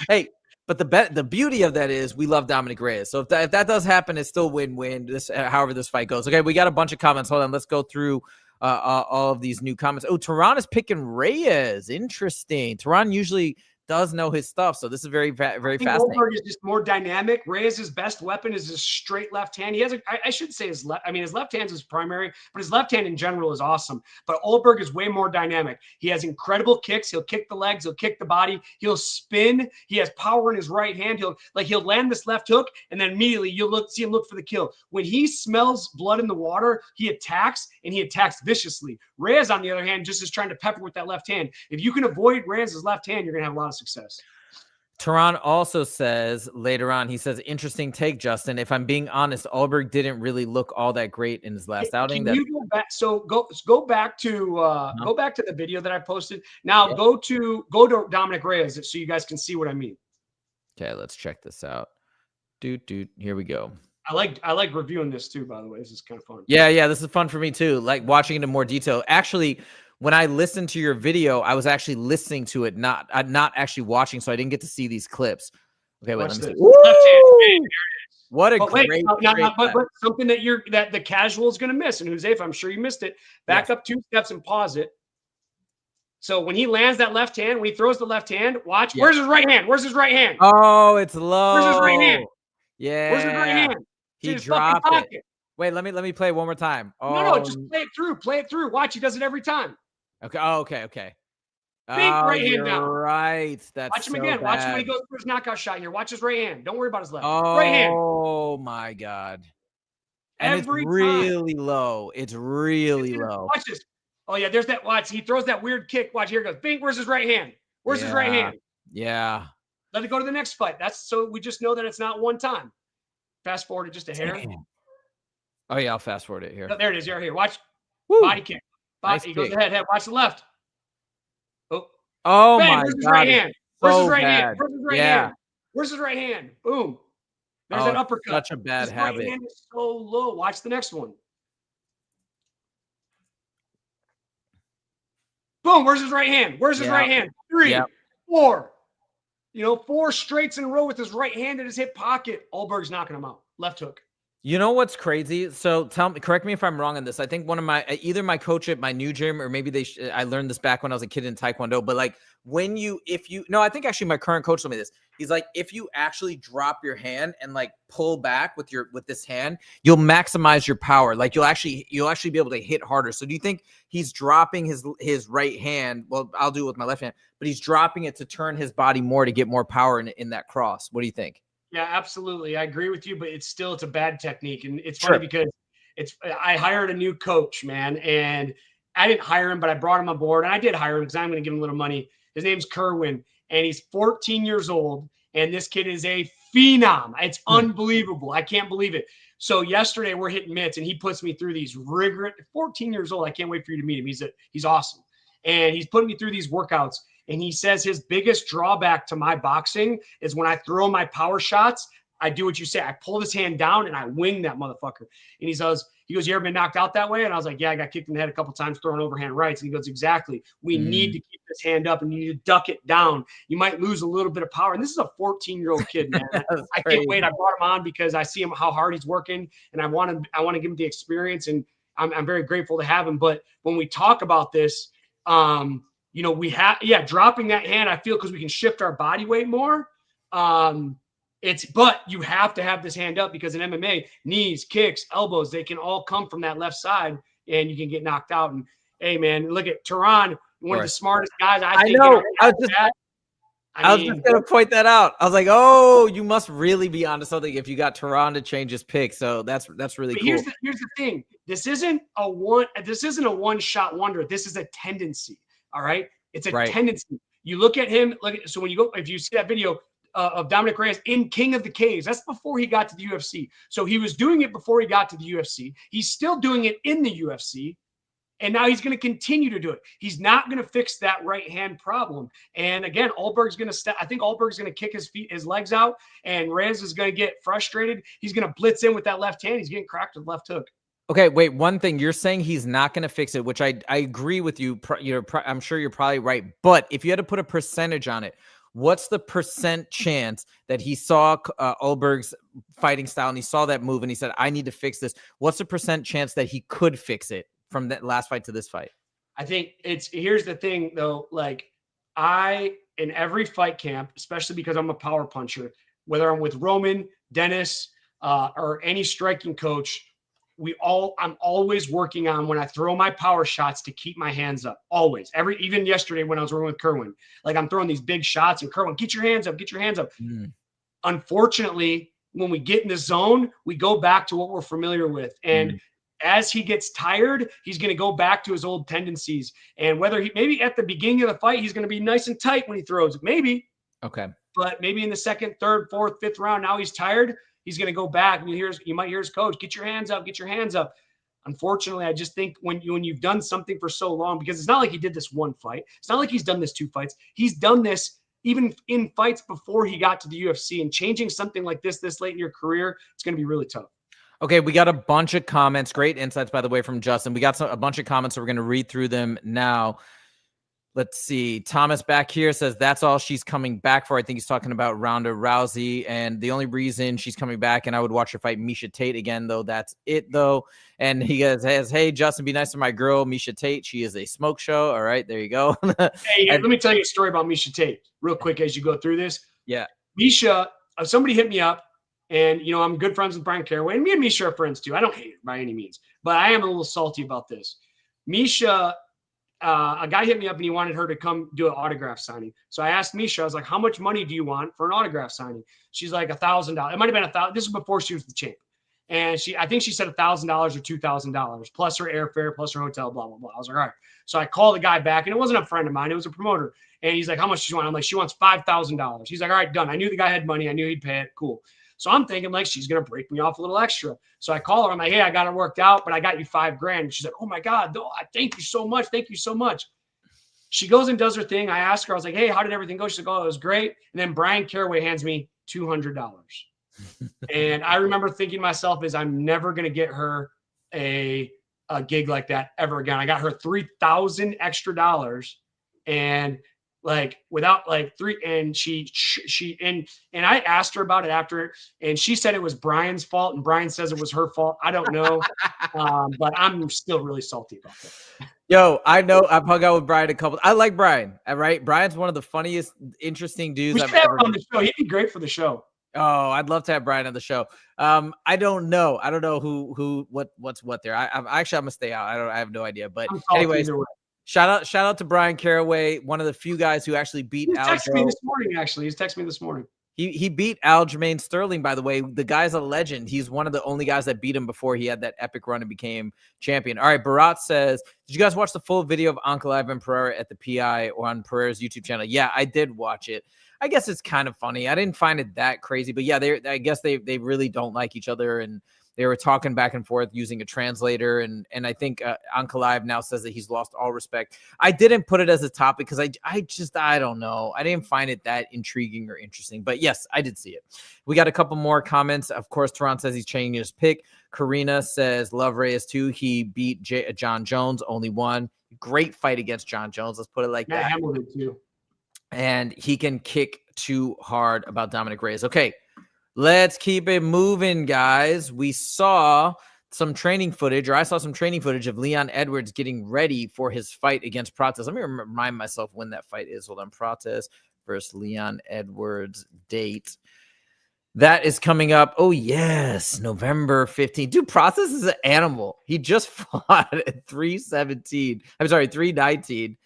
hey. But the beauty of that is we love Dominick Reyes. So if that does happen, it's still win-win. However this fight goes. Okay, we got a bunch of comments. Hold on, let's go through all of these new comments. Oh, Tehran is picking Reyes. Interesting. Tehran usually does know his stuff, so this is very fascinating. Ulberg is just more dynamic. Reyes' best weapon is his straight left hand. He has I should say his left. I mean, his left hand is his primary, but his left hand in general is awesome. But Ulberg is way more dynamic. He has incredible kicks. He'll kick the legs. He'll kick the body. He'll spin. He has power in his right hand. He'll land this left hook, and then immediately you'll see him look for the kill. When he smells blood in the water, he attacks, and he attacks viciously. Reyes, on the other hand, just is trying to pepper with that left hand. If you can avoid Reyes' left hand, you're gonna have a lot of success. Tehran also says later on, he says, interesting take, Justin. If I'm being honest, Ulberg didn't really look all that great in his last outing. Can you go back? So go back to go back to the video that I posted. Now go to Dominick Reyes so you guys can see what I mean. Okay, let's check this out. Dude, here we go. I like reviewing this too, by the way. This is kind of fun. Yeah, this is fun for me too. Like watching it in more detail. Actually, when I listened to your video, I was actually listening to it, not actually watching, so I didn't get to see these clips. Okay, wait, let me see. Left hand. What a great but something that the casual is going to miss. And Jose, I'm sure you missed it. Back up 2 steps and pause it. So when he lands that left hand, when he throws the left hand, watch. Where's his right hand? Where's his right hand? Oh, it's low. Where's his right hand? Yeah. Where's his right hand? He dropped it. Wait, let me play it one more time. No, just play it through. Play it through. Watch, he does it every time. Okay. Oh, okay. Big right hand down. Right. That's watch him again. Bad. Watch him when he goes for his knockout shot here. Watch his right hand. Don't worry about his left. Oh, right hand. Oh my God. And every it's really low. It's really low. Watch this. Oh yeah, there's that. Watch. He throws that weird kick. Watch, here it goes. Bing. Where's his right hand? Where's his right hand? Yeah. Let it go to the next fight. That's so we just know that it's not one time. Fast forward it just a hair. Oh yeah, I'll fast forward it here. Oh, there it is. Right here. Watch. Woo. Body kick. Nice he goes ahead. Watch the left. Oh bang, my where's his God. right hand? Where's his right bad. hand? Where's his right hand? Where's his right hand? Boom. There's an uppercut. Such a bad habit. Right hand is so low. Watch the next one. Boom. Where's his right hand? Where's his right hand? 3, 4. 4 straights in a row with his right hand in his hip pocket. Ulberg's knocking him out. Left hook. You know what's crazy? So correct me if I'm wrong on this. I think one of either my coach at my new gym, or maybe I learned this back when I was a kid in Taekwondo, but like I think actually my current coach told me this. He's like, if you actually drop your hand and like pull back with this hand, you'll maximize your power. Like you'll actually be able to hit harder. So do you think he's dropping his right hand? Well, I'll do it with my left hand, but he's dropping it to turn his body more to get more power in that cross. What do you think? Yeah, absolutely. I agree with you, but it's a bad technique. And it's funny Sure. because I hired a new coach, man, and I didn't hire him, but I brought him aboard. And I did hire him because I'm going to give him a little money. His name's Kerwin, and he's 14 years old. And this kid is a phenom. It's unbelievable. I can't believe it. So yesterday we're hitting mitts, and he puts me through these rigorous. 14 years old. I can't wait for you to meet him. He's awesome, and he's putting me through these workouts. And he says his biggest drawback to my boxing is when I throw my power shots, I do what you say. I pull his hand down and I wing that motherfucker. And he goes, you ever been knocked out that way? And I was like, yeah, I got kicked in the head a couple times throwing overhand rights. And he goes, exactly. We need to keep this hand up and you need to duck it down. You might lose a little bit of power. And this is a 14-year-old kid, man. I can't wait. I brought him on because I see him how hard he's working, and I want to give him the experience. And I'm very grateful to have him. But when we talk about this, we have, dropping that hand, I feel, because we can shift our body weight more. But you have to have this hand up because in MMA, knees, kicks, elbows, they can all come from that left side and you can get knocked out. And hey, man, look at Tehran, one of the smartest guys. I think. Know. I was just going to point that out. I was like, oh, you must really be onto something if you got Tehran to change his pick. So that's really cool. Here's the thing. This isn't a one-shot wonder. This is a tendency. All right. It's a tendency. You look at him. So if you see that video of Dominick Reyes in King of the Caves, that's before he got to the UFC. So he was doing it before he got to the UFC. He's still doing it in the UFC. And now he's going to continue to do it. He's not going to fix that right hand problem. And again, Ulberg's going to I think Ulberg's going to kick his legs out, and Reyes is going to get frustrated. He's going to blitz in with that left hand. He's getting cracked with left hook. Okay, wait, one thing. You're saying he's not going to fix it, which I agree with you. I'm sure you're probably right. But if you had to put a percentage on it, what's the percent chance that he saw Ulberg's fighting style and he saw that move and he said, I need to fix this? What's the percent chance that he could fix it from that last fight to this fight? I think here's the thing though. Like in every fight camp, especially because I'm a power puncher, whether I'm with Roman, Dennis, or any striking coach, I'm always working on when I throw my power shots to keep my hands up. Always. Even yesterday when I was working with Kerwin, like I'm throwing these big shots and Kerwin, get your hands up, get your hands up. Unfortunately, when we get in the zone, we go back to what we're familiar with. And as he gets tired, he's going to go back to his old tendencies. And whether maybe at the beginning of the fight, he's going to be nice and tight when he throws. Maybe. Okay. But maybe in the second, third, fourth, fifth round, now he's tired. He's going to go back and you might hear his coach, get your hands up, get your hands up. Unfortunately, I just think when you've done something for so long, because it's not like he did this one fight. It's not like he's done this 2 fights. He's done this even in fights before he got to the UFC, and changing something like this late in your career, it's going to be really tough. Okay, we got a bunch of comments. Great insights, by the way, from Justin. We got a bunch of comments, so we're going to read through them now. Let's see. Thomas back here says that's all she's coming back for. I think he's talking about Ronda Rousey, and the only reason she's coming back, and I would watch her fight Miesha Tate again, though. That's it, though. And he says, hey, Justin, be nice to my girl, Miesha Tate. She is a smoke show. All right, there you go. Hey, let me tell you a story about Miesha Tate real quick as you go through this. Yeah. Miesha, somebody hit me up, and, I'm good friends with Brian Caraway, and me and Miesha are friends, too. I don't hate her by any means, but I am a little salty about this. Miesha, a guy hit me up and he wanted her to come do an autograph signing. So I asked Miesha, I was like, how much money do you want for an autograph signing? She's like $1,000. It might've been $1,000. This is before she was the champ. And I think she said $1,000 or $2,000 plus her airfare, plus her hotel, blah, blah, blah. I was like, all right. So I called the guy back, and it wasn't a friend of mine. It was a promoter. And he's like, how much do you want? I'm like, she wants $5,000. He's like, all right, done. I knew the guy had money. I knew he'd pay it. Cool. So I'm thinking like, she's going to break me off a little extra. So I call her. I'm like, hey, I got it worked out, but I got you $5,000. And she's like, oh my God, thank you so much. Thank you so much. She goes and does her thing. I asked her, I was like, hey, how did everything go? She's like, oh, it was great. And then Brian Caraway hands me $200. And I remember thinking to myself I'm never going to get her a gig like that ever again. I got her $3,000 extra dollars, and without and and I asked her about it after, and she said it was Brian's fault, and Brian says it was her fault. I don't know. But I'm still really salty about that. Yo, I know I've hung out with Brian a couple. I like Brian, right? Brian's one of the funniest, interesting dudes I've ever on the show. He'd be great for the show. Oh, I'd love to have Brian on the show. I don't know what's what there. I'm gonna stay out. I have no idea. But anyways, shout out to Brian Caraway, one of the few guys who actually beat Aljo. He texted me this morning. Actually, he's texted me this morning. He beat Aljamain Sterling, by the way. The guy's a legend. He's one of the only guys that beat him before he had that epic run and became champion. All right, Barat says, did you guys watch the full video of Ankalaev and Pereira at the PI on Pereira's YouTube channel? Yeah, I did watch it. I guess it's kind of funny. I didn't find it that crazy, but yeah, I guess they really don't like each other, and they were talking back and forth using a translator, and I think Ankalaev now says that he's lost all respect. I didn't put it as a topic because I don't know. I didn't find it that intriguing or interesting, but yes, I did see it. We got a couple more comments. Of course, Tehran says he's changing his pick. Karina says love Reyes too. He beat Jon Jones, only one. Great fight against Jon Jones. Let's put it like that. Hamilton too. And he can kick too hard about Dominick Reyes. Okay. Let's keep it moving, guys. We saw some training footage, or I saw some training footage of Leon Edwards getting ready for his fight against Prates. Let me remind myself when that fight is. Hold on. Prates versus Leon Edwards date. That is coming up. Oh, yes. November 15th. Dude, Prates is an animal. He just fought at 317. I'm sorry, 319.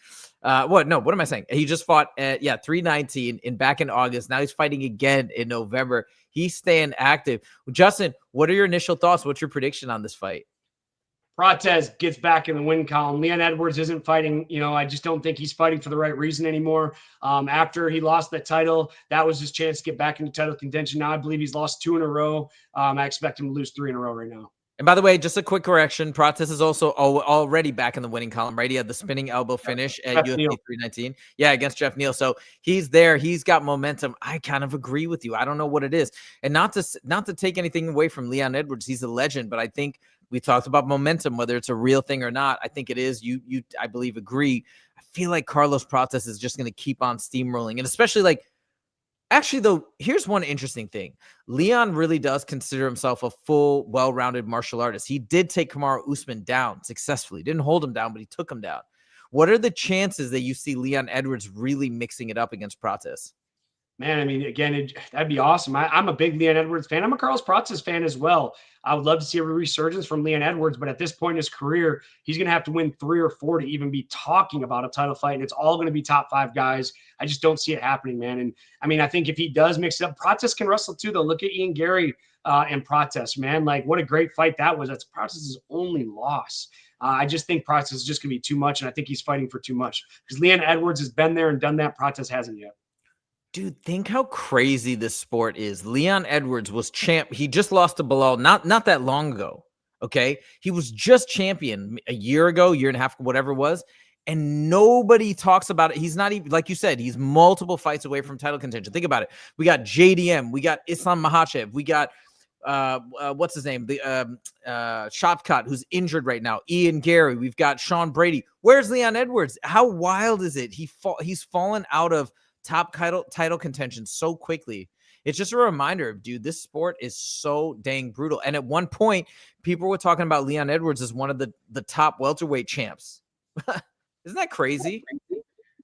What am I saying? He just fought at 319 back in August. Now he's fighting again in November. He's staying active. Justin, what are your initial thoughts? What's your prediction on this fight? Prates gets back in the win column. Leon Edwards isn't fighting. I just don't think he's fighting for the right reason anymore. After he lost that title, that was his chance to get back into title contention. Now I believe he's lost 2 in a row. I expect him to lose 3 in a row right now. And by the way, just a quick correction. Prates is also already back in the winning column, right? He had the spinning elbow finish at UFC 319. Yeah, against Jeff Neal. So he's there. He's got momentum. I kind of agree with you. I don't know what it is. And not to take anything away from Leon Edwards. He's a legend, but I think we talked about momentum, whether it's a real thing or not. I think it is. You I believe, agree. I feel like Carlos Prates is just going to keep on steamrolling. And especially actually, though, here's one interesting thing. Leon really does consider himself a full, well-rounded martial artist. He did take Kamaru Usman down successfully. Didn't hold him down, but he took him down. What are the chances that you see Leon Edwards really mixing it up against Prates? Man, I mean, again, that'd be awesome. I'm a big Leon Edwards fan. I'm a Carlos Prates fan as well. I would love to see a resurgence from Leon Edwards, but at this point in his career, he's going to have to win 3 or 4 to even be talking about a title fight, and it's all going to be top 5 guys. I just don't see it happening, man. And I mean, I think if he does mix it up, Prates can wrestle too, though. Look at Ian Gary and Prates, man. Like, what a great fight that was. That's Prates' only loss. I just think Prates is just going to be too much, and I think he's fighting for too much because Leon Edwards has been there and done that. Prates hasn't yet. Dude, think how crazy this sport is. Leon Edwards was champ. He just lost to Bilal not that long ago. Okay. He was just champion a year ago, year and a half, whatever it was. And nobody talks about it. He's not even, like you said, he's multiple fights away from title contention. Think about it. We got JDM. We got Islam Makhachev. We got, what's his name? The Shopcut, who's injured right now. Ian Gary. We've got Sean Brady. Where's Leon Edwards? How wild is it? He's fallen out of top title contention so quickly. It's just a reminder of, dude, this sport is so dang brutal. And at one point, people were talking about Leon Edwards as one of the top welterweight champs. Isn't that crazy?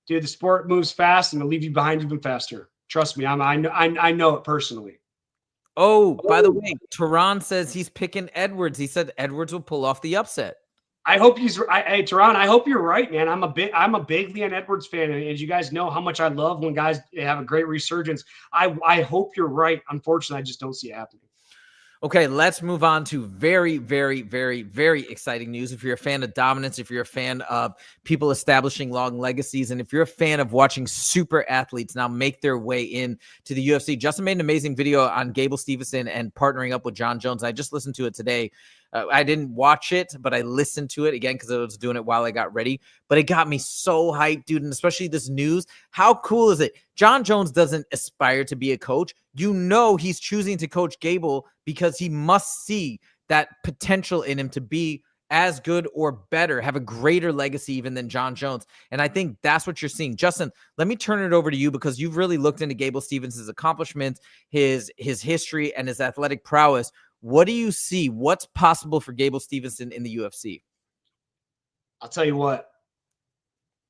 Dude, the sport moves fast and it'll leave you behind even faster. Trust me, I know it personally. Oh, by the way, Tehran says he's picking Edwards. He said Edwards will pull off the upset. I hope Tehran, I hope you're right, man. I'm a big Leon Edwards fan. And as you guys know how much I love when guys have a great resurgence. I hope you're right. Unfortunately, I just don't see it happening. Okay, let's move on to very, very, very, very exciting news. If you're a fan of dominance, if you're a fan of people establishing long legacies, and if you're a fan of watching super athletes now make their way in to the UFC, Justin made an amazing video on Gable Steveson and partnering up with Jon Jones. I just listened to it today. I didn't watch it, but I listened to it again because I was doing it while I got ready. But it got me so hyped, dude, and especially this news. How cool is it? Jon Jones doesn't aspire to be a coach. You know he's choosing to coach Gable because he must see that potential in him to be as good or better, have a greater legacy even than Jon Jones. And I think that's what you're seeing. Justin, let me turn it over to you because you've really looked into Gable Stevenson's accomplishments, his history, and his athletic prowess. What do you see? What's possible for Gable Steveson in the UFC? I'll tell you what.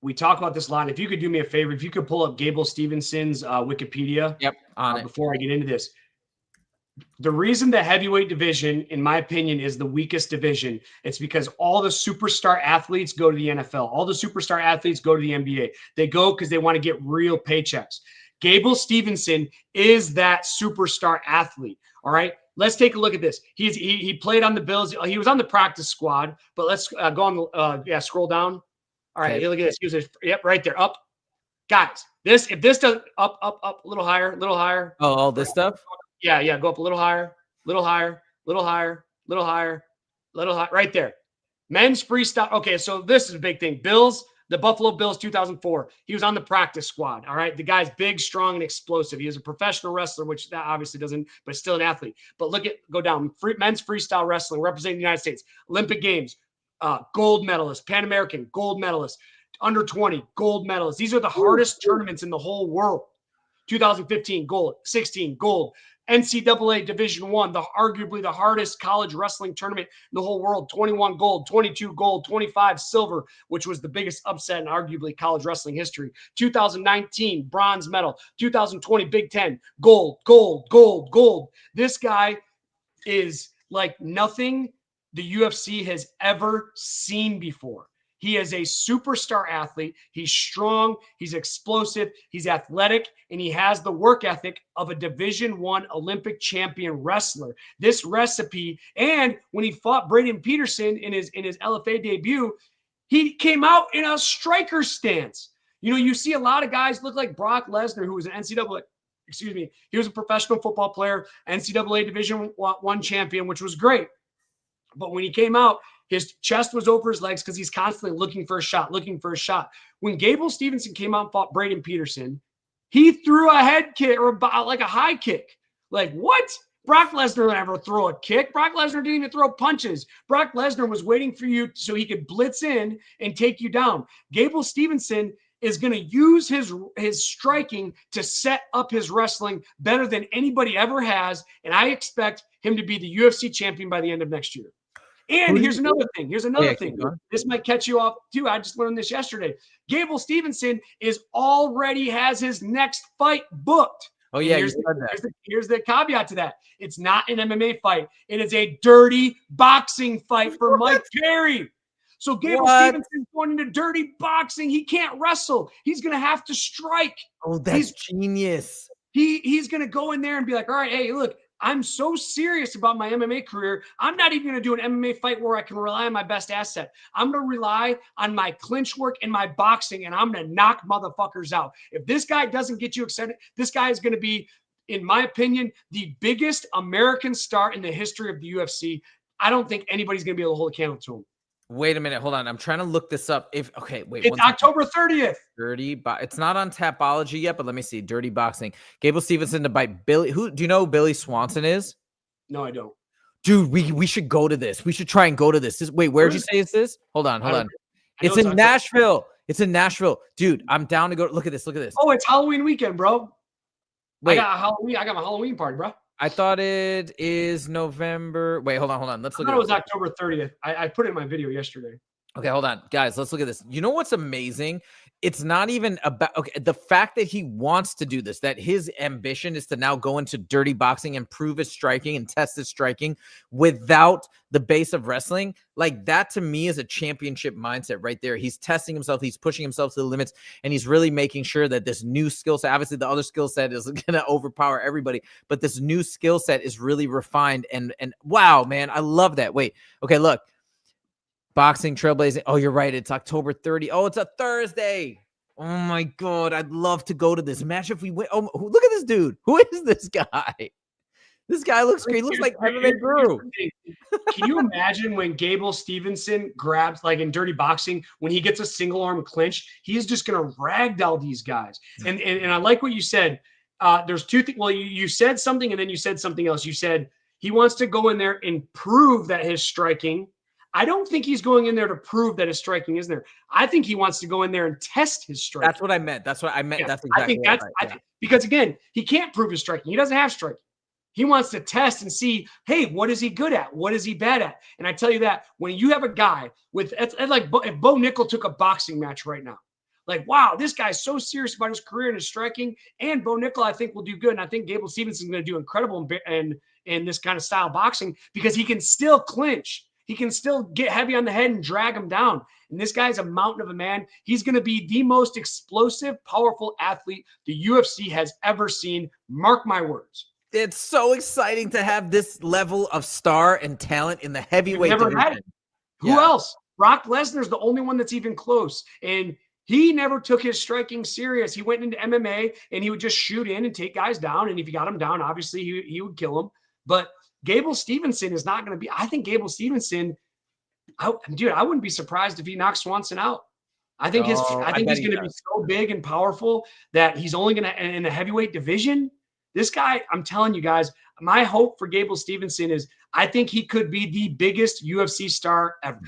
We talk about this a lot. If you could do me a favor, if you could pull up Gable Stevenson's Wikipedia. Yep, before I get into this. The reason the heavyweight division, in my opinion, is the weakest division, it's because all the superstar athletes go to the NFL. All the superstar athletes go to the NBA. They go because they want to get real paychecks. Gable Steveson is that superstar athlete. All right. Let's take a look at this. He played on the Bills. He was on the practice squad, but let's go on. Scroll down. All right. Look at this. He was yep, right there. Up. Guys, if this does up, a little higher, a little higher. Oh, all this stuff? Yeah. Go up a little higher, little higher, little higher, little higher, little higher. Right there. Men's freestyle. Okay, so this is a big thing. Bills, the Buffalo Bills 2004. He was on the practice squad. All right. The guy's big, strong, and explosive. He is a professional wrestler, which that obviously doesn't, but still an athlete. But go down. Men's freestyle wrestling, representing the United States. Olympic Games, gold medalist, Pan American, gold medalist, under 20, gold medalist. These are the hardest tournaments in the whole world. 2015, gold. 16, gold. NCAA Division I, arguably the hardest college wrestling tournament in the whole world. 21 gold, 22 gold, 25 silver, which was the biggest upset in arguably college wrestling history. 2019, bronze medal. 2020, Big Ten, gold, gold, gold, gold. This guy is like nothing the UFC has ever seen before. He is a superstar athlete. He's strong. He's explosive. He's athletic, and he has the work ethic of a Division I Olympic champion wrestler. This recipe, and when he fought Braden Peterson in his LFA debut, he came out in a striker stance. You know, you see a lot of guys look like Brock Lesnar, who was an NCAA. He was a professional football player, NCAA Division I champion, which was great. But when he came out, his chest was over his legs because he's constantly looking for a shot. When Gable Steveson came out and fought Braden Peterson, he threw a head kick or like a high kick. Like, what? Brock Lesnar would never throw a kick. Brock Lesnar didn't even throw punches. Brock Lesnar was waiting for you so he could blitz in and take you down. Gable Steveson is going to use his striking to set up his wrestling better than anybody ever has. And I expect him to be the UFC champion by the end of next year. And here's another thing. This might catch you off too. I just learned this yesterday. Gable Steveson already has his next fight booked. Oh, yeah. Here's the caveat to that. It's not an MMA fight. It is a dirty boxing fight for Mike Perry. So Gable Stevenson's going into dirty boxing. He can't wrestle. He's going to have to strike. Oh, that's genius. He's going to go in there and be like, all right, hey, look, I'm so serious about my MMA career. I'm not even going to do an MMA fight where I can rely on my best asset. I'm going to rely on my clinch work and my boxing, and I'm going to knock motherfuckers out. If this guy doesn't get you excited, this guy is going to be, in my opinion, the biggest American star in the history of the UFC. I don't think anybody's going to be able to hold a candle to him. Wait a minute. Hold on. I'm trying to look this up. It's October 30th. It's not on Tapology yet, but let me see. Dirty boxing. Gable Steveson to bite Billy. Do you know who Billy Swanson is? No, I don't. Dude, we should go to this. We should try and go to this. Where'd you say it's this? Hold on. It's in Nashville. It's in Nashville. Dude, I'm down to go. Look at this. Oh, it's Halloween weekend, bro. Wait. I got my Halloween party, bro. I thought it is November. Wait, hold on. Let's look at it. It was October 30th. I put it in my video yesterday. Okay, hold on. Guys, let's look at this. You know what's amazing? It's not even about the fact that he wants to do this, that his ambition is to now go into dirty boxing and prove his striking and test his striking without the base of wrestling. Like, that to me is a championship mindset right there. He's testing himself, he's pushing himself to the limits, and he's really making sure that this new skill set, obviously the other skill set is going to overpower everybody, but this new skill set is really refined and wow, man, I love that. Wait, okay, look. Boxing Trailblazing. Oh, you're right. It's October 30. Oh, it's a Thursday. Oh my God. I'd love to go to this. Imagine if we went. Oh, look at this dude. Who is this guy? This guy looks great. He looks like MMA Guru. Can you imagine when Gable Steveson grabs, like in dirty boxing, when he gets a single arm clinch, he is just going to ragdoll these guys. And I like what you said. There's two things. Well, you said something and then you said something else. You said he wants to go in there and prove that his striking. I don't think he's going in there to prove that his striking isn't there. I think he wants to go in there and test his striking. That's what I meant. That's exactly right. Because again, he can't prove his striking. He doesn't have striking. He wants to test and see, hey, what is he good at? What is he bad at? And I tell you that when you have a guy with, it's like if Bo Nickel took a boxing match right now, like, wow, this guy's so serious about his career and his striking. And Bo Nickel, I think, will do good. And I think Gable Steveson is going to do incredible in this kind of style boxing because he can still clinch. He can still get heavy on the head and drag him down. And this guy's a mountain of a man. He's going to be the most explosive, powerful athlete the UFC has ever seen. Mark my words. It's so exciting to have this level of star and talent in the heavyweight division. Had it. Who else? Brock Lesnar's the only one that's even close. And he never took his striking serious. He went into MMA and he would just shoot in and take guys down. And if you got him down, obviously he would kill him. But Gable Steveson is not going to be. I think Gable Steveson, I wouldn't be surprised if he knocks Swanson out. I think he's going to be so big and powerful that he's only going to, in the heavyweight division. This guy, I'm telling you guys, my hope for Gable Steveson is I think he could be the biggest UFC star ever.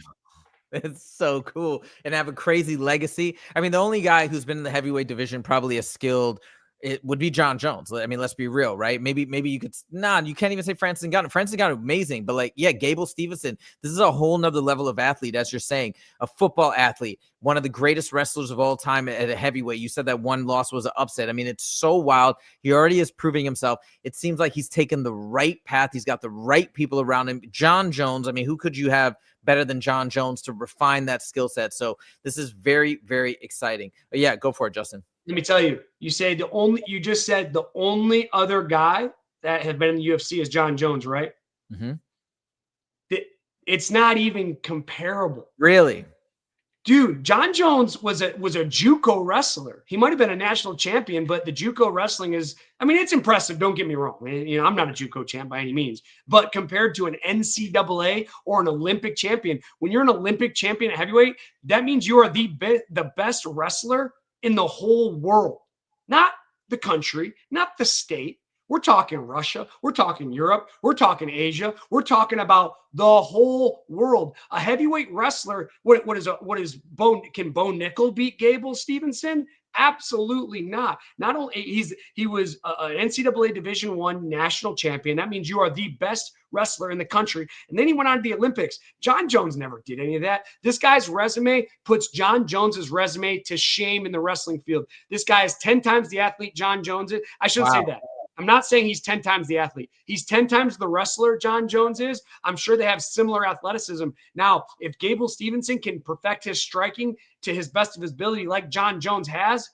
It's so cool and have a crazy legacy. I mean, the only guy who's been in the heavyweight division probably as skilled, it would be Jon Jones. I mean, let's be real, right? Maybe you could, you can't even say Francis Ngannou. Francis Ngannou, amazing, but like, yeah, Gable Steveson, this is a whole nother level of athlete, as you're saying, a football athlete, one of the greatest wrestlers of all time at a heavyweight. You said that one loss was an upset. I mean, it's so wild. He already is proving himself. It seems like he's taken the right path. He's got the right people around him. Jon Jones, I mean, who could you have better than Jon Jones to refine that skill set? So this is very, very exciting. But yeah, go for it, Justin. Let me tell you, you just said the only other guy that has been in the UFC is Jon Jones, right? Mm-hmm. It's not even comparable. Really? Dude, Jon Jones was a JUCO wrestler. He might have been a national champion, but the JUCO wrestling is, I mean, it's impressive. Don't get me wrong. I'm not a JUCO champ by any means, but compared to an NCAA or an Olympic champion, when you're an Olympic champion at heavyweight, that means you are the best wrestler in the whole world, not the country, not the state. We're talking Russia. We're talking Europe. We're talking Asia. We're talking about the whole world. A heavyweight wrestler. Can Bo Nickel beat Gable Steveson? Absolutely not. Not only he was an NCAA Division I national champion. That means you are the best wrestler in the country. And then he went on to the Olympics. Jon Jones never did any of that. This guy's resume puts Jon Jones's resume to shame in the wrestling field. This guy is 10 times the athlete Jon Jones is. I shouldn't say that. I'm not saying he's 10 times the athlete. He's 10 times the wrestler Jon Jones is. I'm sure they have similar athleticism. Now, if Gable Steveson can perfect his striking to his best of his ability like Jon Jones has,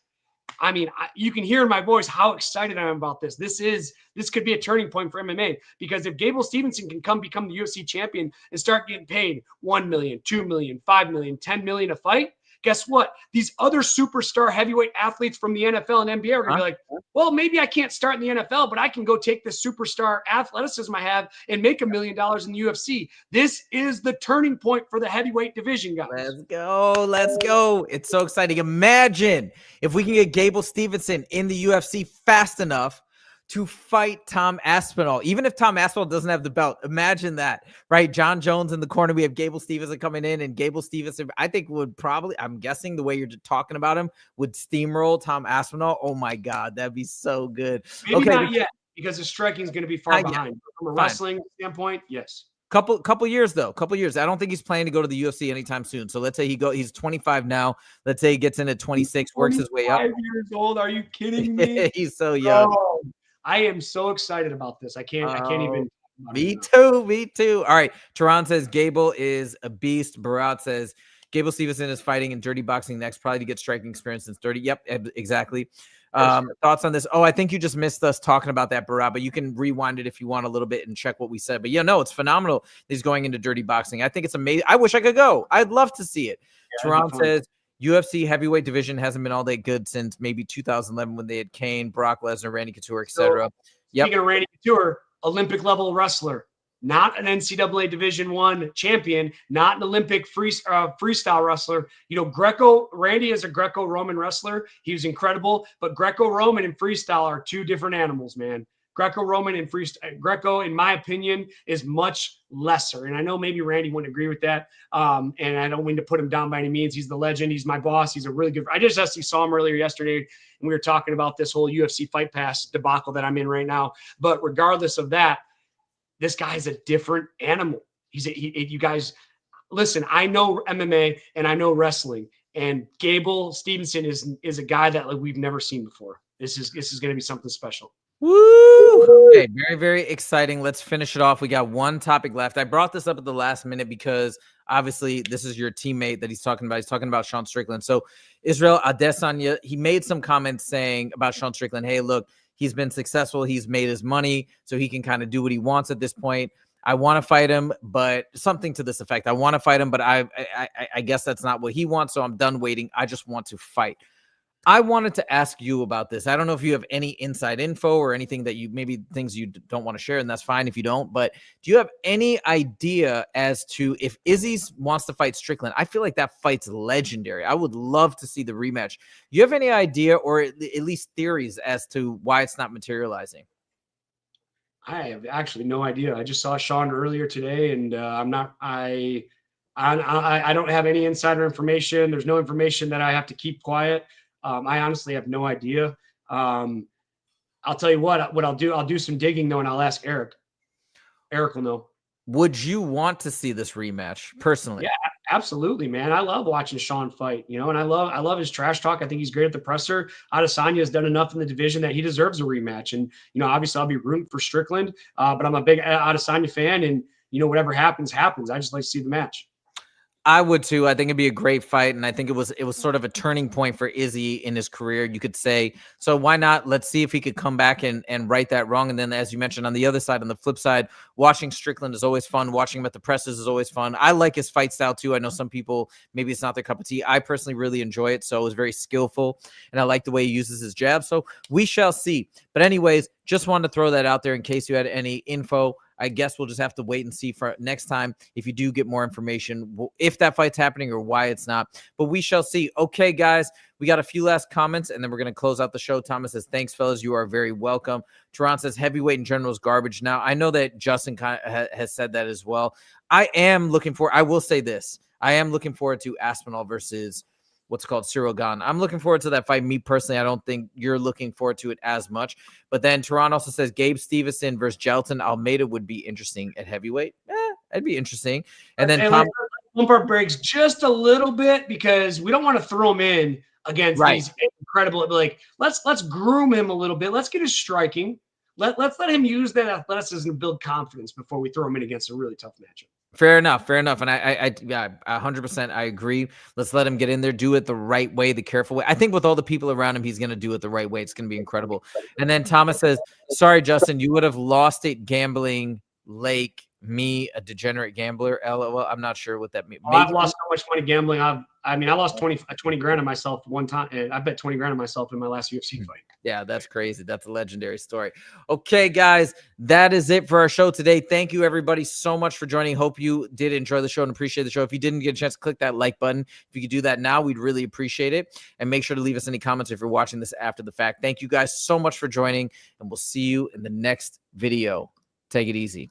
I mean, you can hear in my voice how excited I am about this. This could be a turning point for MMA, because if Gable Steveson can become the UFC champion and start getting paid $1 million, $2 million, $5 million, $10 million a fight, guess what? These other superstar heavyweight athletes from the NFL and NBA are going to be like, well, maybe I can't start in the NFL, but I can go take this superstar athleticism I have and make $1 million in the UFC. This is the turning point for the heavyweight division, guys. Let's go. Let's go. It's so exciting. Imagine if we can get Gable Steveson in the UFC fast enough to fight Tom Aspinall. Even if Tom Aspinall doesn't have the belt, imagine that, right? Jon Jones in the corner. We have Gable Steveson coming in, and Gable Steveson, I think, would probably, I'm guessing the way you're talking about him, would steamroll Tom Aspinall. Oh my God, that'd be so good. Maybe not yet, because the striking is going to be far behind. From a wrestling standpoint, yes. Couple years though. I don't think he's planning to go to the UFC anytime soon. So let's say he's 25 now. Let's say he gets in at 26, works his way up. 5 years old. Are you kidding me? He's so young. Oh, I am so excited about this. I can't even. Me too. All right. Tehran says Gable is a beast. Barat says Gable Steveson is fighting in dirty boxing next, probably to get striking experience since 30. Yep, exactly. Thoughts on this? Oh, I think you just missed us talking about that, Barat, but you can rewind it if you want a little bit and check what we said. But yeah, no, it's phenomenal. He's going into dirty boxing. I think it's amazing. I wish I could go. I'd love to see it. Yeah, Tehran says UFC heavyweight division hasn't been all that good since maybe 2011 when they had Kane, Brock Lesnar, Randy Couture, etc. Speaking of Randy Couture, Olympic level wrestler, not an NCAA Division I champion, not an Olympic freestyle wrestler. You know, Randy is a Greco-Roman wrestler. He was incredible, but Greco-Roman and freestyle are two different animals, man. Greco-Roman and freestyle. Greco, in my opinion, is much lesser. And I know maybe Randy wouldn't agree with that. And I don't mean to put him down by any means. He's the legend. He's my boss. He's a really good. I just actually saw him earlier yesterday, and we were talking about this whole UFC Fight Pass debacle that I'm in right now. But regardless of that, this guy's a different animal. You guys, listen, I know MMA and I know wrestling, and Gable Steveson is a guy that we've never seen before. This is going to be something special. Woo! Okay, very, very exciting. Let's finish it off. We got one topic left. I brought this up at the last minute because obviously this is your teammate that he's talking about. He's talking about Sean Strickland. So Israel Adesanya, he made some comments saying about Sean Strickland, hey, look, he's been successful. He's made his money, so he can kind of do what he wants at this point. I want to fight him, but something to this effect. I want to fight him, but I guess that's not what he wants, so I'm done waiting. I just want to fight. I wanted to ask you about this. I don't know if you have any inside info or anything that you maybe things you don't want to share, and that's fine if you don't. But do you have any idea as to if Izzy wants to fight Strickland? I feel like that fight's legendary. I would love to see the rematch. Do you have any idea or at least theories as to why it's not materializing? I have actually no idea. I just saw Sean earlier today, and I don't have any insider information. There's no information that I have to keep quiet. I honestly have no idea. I'll tell you what I'll do. I'll do some digging though, and I'll ask Eric. Eric will know. Would you want to see this rematch personally? Yeah, absolutely, man. I love watching Sean fight, and I love his trash talk. I think he's great at the presser. Adesanya has done enough in the division that he deserves a rematch. And, obviously I'll be rooting for Strickland, but I'm a big Adesanya fan, and, whatever happens, happens. I just like to see the match. I would too. I think it'd be a great fight, and I think it was sort of a turning point for Izzy in his career, you could say. So why not? Let's see if he could come back and right that wrong. And then, as you mentioned, on the other side, on the flip side, watching Strickland is always fun. Watching him at the presses is always fun. I like his fight style too. I know some people maybe it's not their cup of tea. I personally really enjoy it. So it was very skillful, and I like the way he uses his jab. So we shall see. But anyways, just wanted to throw that out there in case you had any info. I guess we'll just have to wait and see for next time if you do get more information, if that fight's happening or why it's not. But we shall see. Okay, guys, we got a few last comments, and then we're going to close out the show. Thomas says, thanks, fellas. You are very welcome. Tehran says, heavyweight in general is garbage. Now, I know that Justin has said that as well. I will say this. I am looking forward to Aspinall versus what's called Cyril Gane. I'm looking forward to that fight. Me personally, I don't think you're looking forward to it as much. But then Tehran also says Gabe Steveson versus Gelton Almeida would be interesting at heavyweight. It'd be interesting. And then Tom Ulberg breaks just a little bit because we don't want to throw him in against these incredible. Like let's groom him a little bit. Let's get his striking. Let's let him use that athleticism to build confidence before we throw him in against a really tough matchup. Fair enough. And I 100% I agree. Let's let him get in there, do it the right way, the careful way. I think with all the people around him, he's going to do it the right way. It's going to be incredible. And then Thomas says, sorry, Justin, you would have lost it gambling like me, a degenerate gambler. LOL. I'm not sure what that means. I've lost so much money gambling. I lost 20 grand on myself one time. And I bet 20 grand on myself in my last UFC fight. Yeah, that's crazy. That's a legendary story. Okay, guys, that is it for our show today. Thank you, everybody, so much for joining. Hope you did enjoy the show and appreciate the show. If you didn't get a chance to click that like button, if you could do that now, we'd really appreciate it. And make sure to leave us any comments if you're watching this after the fact. Thank you guys so much for joining, and we'll see you in the next video. Take it easy.